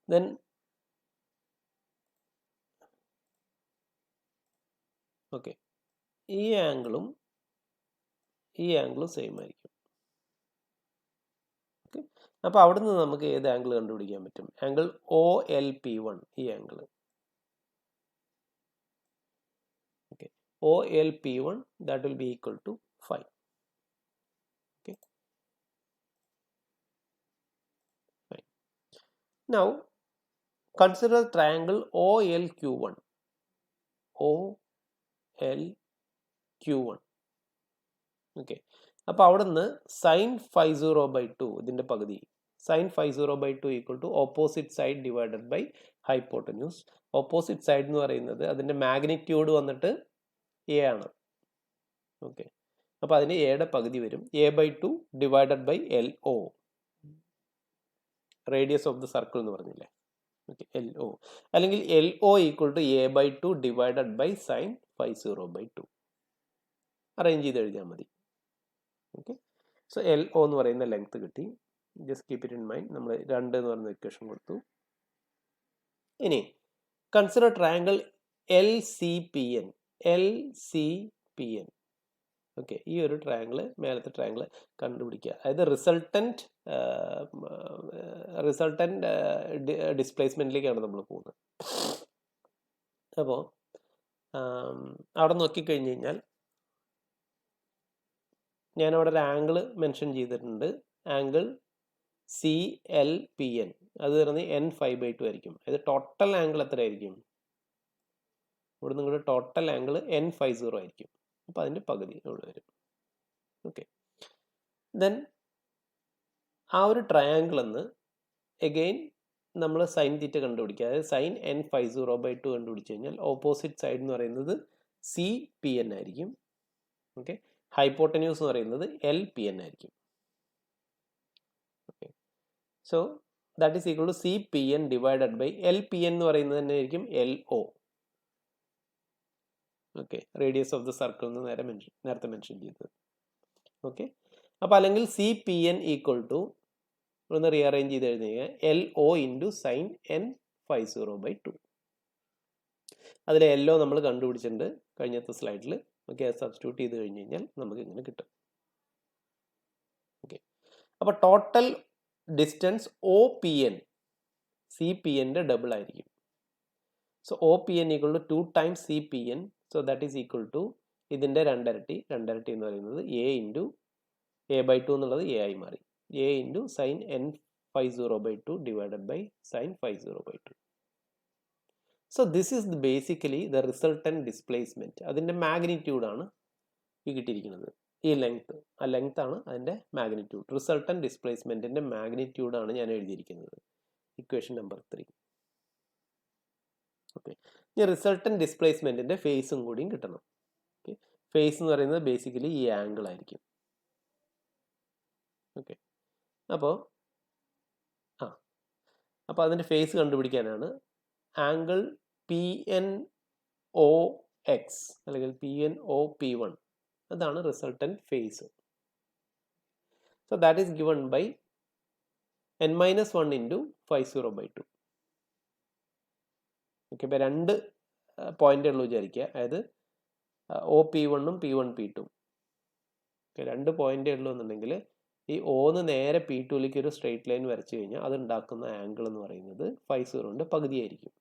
ദെൻ ഓക്കെ, ഈ ആംഗിളും സെയിം ആയിരിക്കും. ഓക്കെ, അപ്പോൾ അവിടെ നിന്ന് നമുക്ക് ഏത് ആംഗിൾ കണ്ടുപിടിക്കാൻ പറ്റും? ആംഗിൾ OLP1, ഈ angle. Okay, OLP1 that will be equal to 5. Okay, fine. Now consider triangle OLQ1. OLQ1. Okay, അപ്പോൾ അവിടെ നിന്ന് sin 50/2 ഇതിൻ്റെ പകുതി, sin 50/2 equal to opposite side divided by hypotenuse. Opposite side എന്ന് പറയുന്നത് അതിൻ്റെ മാഗ്നിറ്റ്യൂഡ് വന്നിട്ട് എ ആണ്. ഓക്കെ, അപ്പോൾ അതിന് എയുടെ പകുതി വരും. A/2 divided by LO, radius of the circle എന്ന് പറഞ്ഞില്ലേ. ഓക്കെ, LO അല്ലെങ്കിൽ LO equal to A/2 divided by sin 50/2. Arrange ചെയ്ത് എഴുതിയാൽ മതി. ഓക്കെ, സോ LO എന്ന് പറയുന്ന ലെങ്ത് കിട്ടി. Just keep it in mind. നമ്മൾ 2 എന്ന് പറയുന്ന ഇക്വേഷൻ കൊടുത്തു. ഇനി കൺസിഡർ ട്രയാങ്കിൾ LCPN. ഓക്കെ, ഈ ഒരു ട്രയാങ്കിൾ, മേലത്തെ ട്രയാങ്കിൾ കണ്ടുപിടിക്കുക. അതായത് റിസൾട്ടൻറ്റ് ഡിസ്പ്ലേസ്മെൻറ്റിലേക്കാണ് നമ്മൾ പോകുന്നത്. അപ്പോൾ അവിടെ നോക്കിക്കഴിഞ്ഞ് കഴിഞ്ഞാൽ ഞാനവിടെ ഒരു ആംഗിൾ മെൻഷൻ ചെയ്തിട്ടുണ്ട്. ആംഗിൾ CLPN, അത് പറഞ്ഞ് N5/2 ആയിരിക്കും. അതായത് ടോട്ടൽ ആംഗിൾ എത്രയായിരിക്കും? ഇവിടെ നിങ്ങളുടെ ടോട്ടൽ ആംഗിൾ N50 ആയിരിക്കും. അപ്പോൾ അതിൻ്റെ പകുതി ഇവിടെ വരും. ഓക്കെ, ദെൻ ആ ഒരു ട്രയാങ്കിൾ എന്ന് എഗെയിൻ നമ്മൾ സൈൻ തീറ്റ കണ്ടുപിടിക്കുക. അതായത് സൈൻ N50/2 കണ്ടുപിടിച്ച് കഴിഞ്ഞാൽ ഓപ്പോസിറ്റ് സൈഡ് എന്ന് പറയുന്നത് CPN ആയിരിക്കും. ഓക്കെ, ഹൈപ്പോട്ടന്യൂസ് എന്ന് പറയുന്നത് LPN ആയിരിക്കും. Okay, so that is equal to CPN divided by LPN എന്ന് പറയുന്നത് തന്നെ ആയിരിക്കും LO. Okay, radius of the circle എന്ന് നേരത്തെ മെൻഷൻ ചെയ്തത്. ഓക്കെ, അപ്പോൾ അല്ലെങ്കിൽ CPN ഈക്വൽ ടു ഒന്ന് റീഅറേഞ്ച് ചെയ്ത് എഴുതി കഴിഞ്ഞാൽ LO ഇൻറ്റു സൈൻ N50/2. അതിൽ LO നമ്മൾ കണ്ടുപിടിച്ചിട്ടുണ്ട് കഴിഞ്ഞത്തെ സ്ലൈഡിൽ. ഓക്കെ, സബ്സ്റ്റിറ്റ്യൂട്ട് ചെയ്ത് കഴിഞ്ഞ് കഴിഞ്ഞാൽ നമുക്ക് ഇങ്ങനെ കിട്ടും. ഓക്കെ, അപ്പോൾ ടോട്ടൽ ഡിസ്റ്റൻസ് OPN CPNൻ്റെ ഡബിൾ ആയിരിക്കും. So OPN equal to 2 times CPN. So that is equal to ഇതിൻ്റെ രണ്ടരട്ടി എന്ന് പറയുന്നത് A/2 എന്നുള്ളത് A ആയി മാറി. A into sine N50/2 divided by sine 50/2. So this is basically the resultant displacement. അതിൻ്റെ മാഗ്നിറ്റ്യൂഡാണ് ഈ കിട്ടിയിരിക്കുന്നത്. ഈ ലെങ്ത്, ആ ലെങ്ത് ആണ് അതിൻ്റെ മാഗ്നിറ്റ്യൂഡ്. റിസൾട്ടൻറ്റ് ഡിസ്പ്ലേസ്മെൻറ്റിൻ്റെ മാഗ്നിറ്റ്യൂഡാണ് ഞാൻ എഴുതിയിരിക്കുന്നത്, ഇക്വേഷൻ നമ്പർ 3. ഓക്കെ, ഇനി റിസൾട്ടൻറ്റ് ഡിസ്പ്ലേസ്മെൻറ്റിൻ്റെ ഫേസും കൂടിയും കിട്ടണം. ഓക്കെ, ഫേസ് എന്ന് പറയുന്നത് ബേസിക്കലി ഈ ആംഗിൾ ആയിരിക്കും. ഓക്കെ, അപ്പോൾ അതിൻ്റെ ഫേസ് കണ്ടുപിടിക്കാനാണ് ആംഗിൾ PNOX അല്ലെങ്കിൽ PNOP1. അതാണ് resultant phase. So that is given by N-1 into 50/2. Okay, ഇപ്പോൾ 2 പോയിൻ്റ് ഉള്ളൂ വിചാരിക്കുക. അതായത് OP1ഉം P1P2. ഓക്കെ, 2 പോയിൻ്റേ ഉള്ളൂ എന്നുണ്ടെങ്കിൽ ഈ ഓന്ന് നേരെ P2ലേക്ക് ഒരു സ്ട്രെയിറ്റ് ലൈൻ വരച്ചു കഴിഞ്ഞാൽ അത് ഉണ്ടാക്കുന്ന ആംഗിൾ എന്ന് പറയുന്നത് 50ൻ്റെ പകുതിയായിരിക്കും.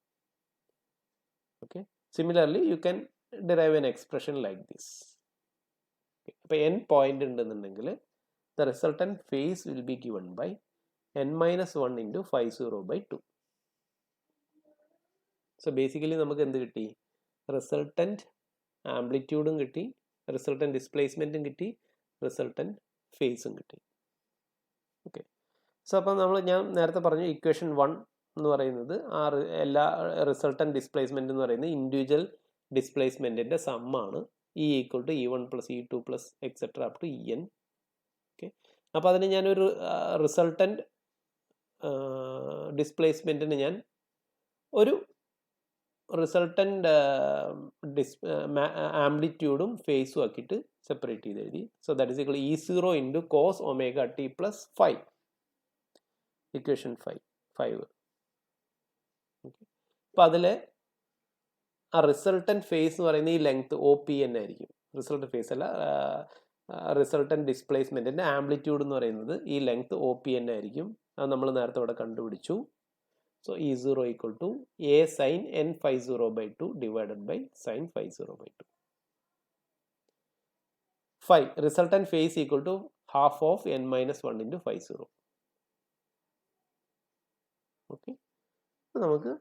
Okay, similarly you can derive an expression like this. അപ്പോൾ N പോയിന്റ് ഉണ്ടെന്നുണ്ടെങ്കിൽ the resultant phase will be given by n minus 1 into phi 0 by 2. So basically നമുക്ക് എന്ത് കിട്ടി? റിസൾട്ടൻറ്റ് ആംപ്ലിറ്റ്യൂഡും കിട്ടി, റിസൾട്ടൻറ്റ് ഡിസ്പ്ലേസ്മെൻറ്റും കിട്ടി, റിസൾട്ടൻറ്റ് ഫേസും കിട്ടി. ഓക്കെ. സോ അപ്പം ഞാൻ നേരത്തെ പറഞ്ഞു ഇക്വേഷൻ 1 എന്ന് പറയുന്നത് എല്ലാ റിസൾട്ടൻറ്റ് ഡിസ്പ്ലേസ്മെൻറ്റ് എന്ന് പറയുന്നത് ഇൻഡിവിജ്വൽ ഡിസ്പ്ലേസ്മെൻറ്റിൻ്റെ സമ്മാണ്. E equal to E1 plus E2 plus etcetera up to En. Okay. അപ്പോൾ അതിന് ഞാനൊരു റിസൾട്ടൻറ്റ് ഡിസ്പ്ലേസ്മെൻറ്റിന് ഞാൻ ഒരു റിസൾട്ടൻറ്റ് ആംപ്ലിറ്റ്യൂഡും ഫേസും ആക്കിയിട്ട് സെപ്പറേറ്റ് ചെയ്ത് എഴുതി. So that is equal E0 into cos omega t plus 5. Equation 5. Okay. അപ്പോൾ അതിൽ ആ റിസൾട്ടൻറ്റ് ഫേസ് എന്ന് പറയുന്നത് ഈ ലെങ്ത് OPN ആയിരിക്കും. റിസൾട്ടൻറ്റ് ഫേസ് അല്ല, റിസൾട്ടൻറ്റ് ഡിസ്പ്ലേസ്മെൻറ്റിൻ്റെ ആംപ്ലിറ്റ്യൂഡ് എന്ന് പറയുന്നത് ഈ ലെങ്ത് OPN ആയിരിക്കും. അത് നമ്മൾ നേരത്തെ ഇവിടെ കണ്ടുപിടിച്ചു. So E0 equal to A sin n phi 0 by 2 divided by sin phi 0 by 2. Phi resultant phase equal to half of n minus 1 into phi 0. Okay. നമുക്ക്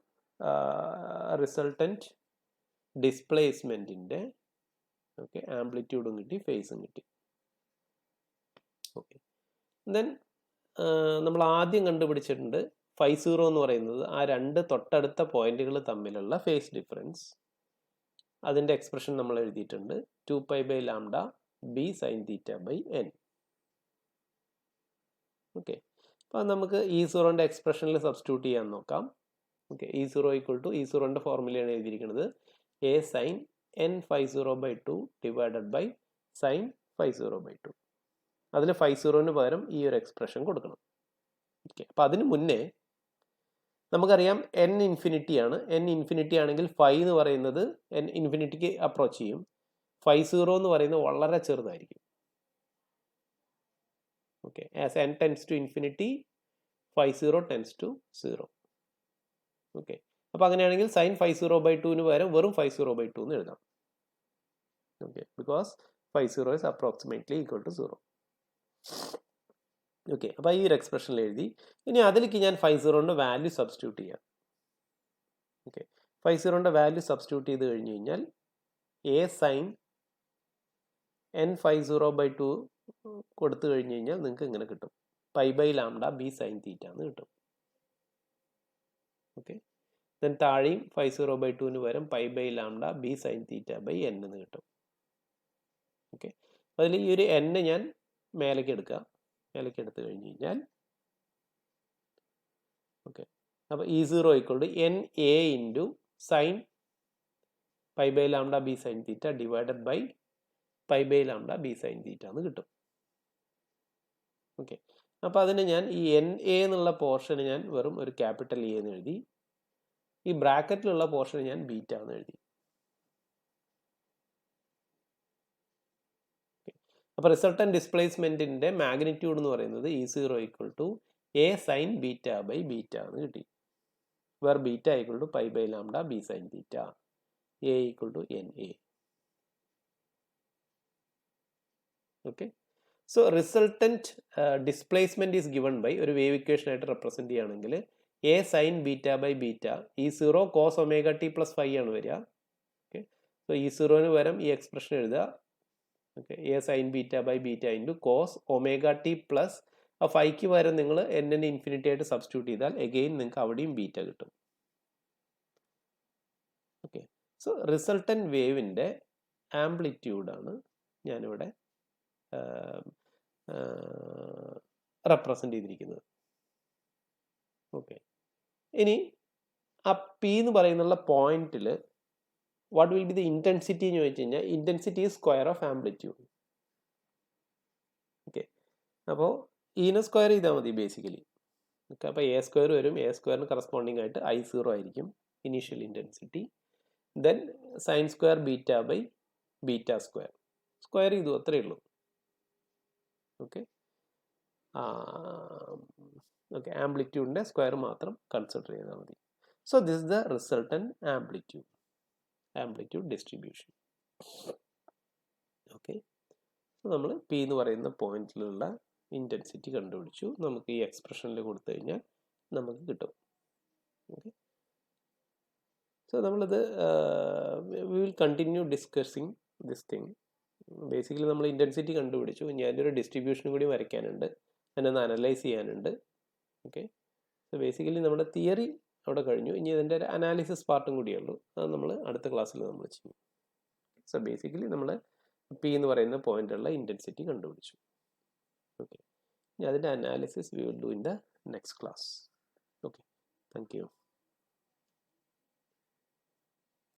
റിസൾട്ടൻറ്റ് ഡിസ്പ്ലേസ്മെൻറ്റിൻ്റെ ആംപ്ലിറ്റ്യൂഡും കിട്ടി, ഫേസും കിട്ടി. ഓക്കെ. ദെൻ നമ്മൾ ആദ്യം കണ്ടുപിടിച്ചിട്ടുണ്ട് phi 0 എന്ന് പറയുന്നത് ആ രണ്ട് തൊട്ടടുത്ത പോയിന്റുകൾ തമ്മിലുള്ള ഫേസ് ഡിഫറൻസ്. അതിൻ്റെ എക്സ്പ്രഷൻ നമ്മൾ എഴുതിയിട്ടുണ്ട് 2 pi lambda b sin theta by n. Okay. അപ്പോൾ നമുക്ക് E0ൻ്റെ എക്സ്പ്രഷനിൽ സബ്സ്റ്റിറ്റ്യൂട്ട് ചെയ്യാൻ നോക്കാം. ഓക്കെ. E0 ഈക്വൽ ടു E0ൻ്റെ ഫോർമുലയാണ് എഴുതിയിരിക്കുന്നത് A sin n phi 0 by 2 divided by sin phi 0 by 2. അതിൽ phi 0ന് പകരം ഈ ഒരു എക്സ്പ്രഷൻ കൊടുക്കണം. ഓക്കെ. അപ്പോൾ അതിന് മുന്നേ നമുക്കറിയാം n ഇൻഫിനിറ്റി ആണ്. n ഇൻഫിനിറ്റി ആണെങ്കിൽ phi എന്ന് പറയുന്നത് n ഇൻഫിനിറ്റിക്ക് അപ്രോച്ച് ചെയ്യും. phi 0 എന്ന് പറയുന്നത് വളരെ ചെറുതായിരിക്കും. Okay. As n tends to infinity phi 0 tends to 0. Okay. അപ്പോൾ അങ്ങനെയാണെങ്കിൽ sin phi 0 by 2ന് പകരം വെറും phi 0 by 2 എന്ന് എഴുതാം. Okay. Because phi 0 is approximately equal to 0. Okay. അപ്പോൾ ഈ ഒരു എക്സ്പ്രഷനിൽ എഴുതി. ഇനി അതിലേക്ക് ഞാൻ phi 0ൻ്റെ വാല്യൂ സബ്സ്റ്റിറ്റ്യൂട്ട് ചെയ്യാം. ഓക്കെ. phi 0ൻ്റെ വാല്യൂ സബ്സ്റ്റിറ്റ്യൂട്ട് ചെയ്ത് കഴിഞ്ഞ് കഴിഞ്ഞാൽ A sin n phi 0 by 2 കൊടുത്തു കഴിഞ്ഞ് കഴിഞ്ഞാൽ നിങ്ങൾക്ക് ഇങ്ങനെ കിട്ടും, pi by lambda b sin theta എന്ന് കിട്ടും. ഓക്കെ. ദെൻ താഴെയും phi 0 by 2ന് പകരം pi by lambda b sin theta by n എന്ന് കിട്ടും. ഓക്കെ. അതിൽ ഈ ഒരു n ഞാൻ മേലേക്ക് എടുക്കുക. മേലേക്ക് എടുത്തു കഴിഞ്ഞ് കഴിഞ്ഞാൽ ഓക്കെ. അപ്പോൾ E0 equal to n a into sine pi by lambda b sin theta divided by pi by lambda b sin theta എന്ന് കിട്ടും. ഓക്കെ. അപ്പോൾ അതിന് ഞാൻ ഈ എൻ എ എന്നുള്ള പോർഷന് ഞാൻ വെറും ഒരു ക്യാപിറ്റൽ എ എന്ന് എഴുതി. ഈ ബ്രാക്കറ്റിലുള്ള പോർഷന് ഞാൻ ബീറ്റ എന്ന് എഴുതി. അപ്പോൾ റിസൾട്ടൻറ്റ് ഡിസ്പ്ലേസ്മെൻറ്റിൻ്റെ മാഗ്നിറ്റ്യൂഡ് എന്ന് പറയുന്നത് E0 equal to A sin beta by beta എന്ന് കിട്ടി. Where beta equal to pi by lambda b sin theta, A equal to NA. Okay. So resultant displacement is given by ഒരു വേവ് ഇക്വേഷൻ ആയിട്ട് റെപ്രസെൻറ്റ് ചെയ്യുകയാണെങ്കിൽ A sin beta by beta E0 cos omega t plus 5 ആണ് വരിക. ഓക്കെ. സോ E0ന് പകരം ഈ എക്സ്പ്രഷൻ എഴുതുക. Okay. A sin beta by beta into cos omega t plus ആ 5ക്ക് പകരം നിങ്ങൾ n ഇൻഫിനിറ്റി ആയിട്ട് സബ്സ്റ്റിറ്റ്യൂട്ട് ചെയ്താൽ എഗെയിൻ നിങ്ങൾക്ക് അവിടെയും ബീറ്റ കിട്ടും. ഓക്കെ. സോ റിസൾട്ടൻറ്റ് വേവിൻ്റെ ആംപ്ലിറ്റ്യൂഡാണ് ഞാനിവിടെ റെപ്രസെൻ്റ് ചെയ്തിരിക്കുന്നത്. ഓക്കെ. ഇനി ആ പി എന്ന് പറയുന്നുള്ള പോയിന്റിൽ what will be the intensity എന്ന് ചോദിച്ചു കഴിഞ്ഞാൽ intensity square of amplitude. Okay. അപ്പോൾ ഈനെ സ്ക്വയർ ചെയ്താൽ മതി ബേസിക്കലി. ഓക്കെ. അപ്പോൾ എ സ്ക്വയർ വരും. എ സ്ക്വയറിന് കറസ്പോണ്ടിങ് ആയിട്ട് I0 ആയിരിക്കും initial intensity. Then sine square beta by beta square square ചെയ്തു, അത്രയേ ഉള്ളൂ. ഓക്കെ. ഓക്കെ. ആംപ്ലിറ്റ്യൂഡിൻ്റെ സ്ക്വയർ മാത്രം കൺസിഡർ ചെയ്താൽ മതി. So this is the resultant amplitude distribution. Okay. സോ നമ്മൾ പി എന്ന് പറയുന്ന പോയിന്റിലുള്ള ഇൻറ്റൻസിറ്റി കണ്ടുപിടിച്ചു. നമുക്ക് ഈ എക്സ്പ്രഷനിൽ കൊടുത്തു കഴിഞ്ഞാൽ നമുക്ക് കിട്ടും. ഓക്കെ, സോ നമ്മളിത് we will continue discussing this thing. Basically നമ്മൾ ഇൻറ്റൻസിറ്റി കണ്ടുപിടിച്ചു. ഇനി അതിൻ്റെ ഒരു ഡിസ്ട്രിബ്യൂഷൻ കൂടി വരയ്ക്കാനുണ്ട്, അതിനെ ഒന്ന് അനലൈസ് ചെയ്യാനുണ്ട്. ഓക്കെ, സോ ബേസിക്കലി നമ്മുടെ തിയറി അവിടെ കഴിഞ്ഞു. ഇനി അതിൻ്റെ ഒരു അനാലിസിസ് പാർട്ടും കൂടിയേ ഉള്ളൂ. അത് നമ്മൾ അടുത്ത ക്ലാസ്സിൽ നമ്മൾ ചെയ്യും. സോ ബേസിക്കലി നമ്മൾ പി എന്ന് പറയുന്ന പോയിന്റുള്ള ഇൻറ്റൻസിറ്റി കണ്ടുപിടിച്ചു. ഓക്കെ, ഇനി അതിൻ്റെ analysis we will do in the next class. Okay, thank you.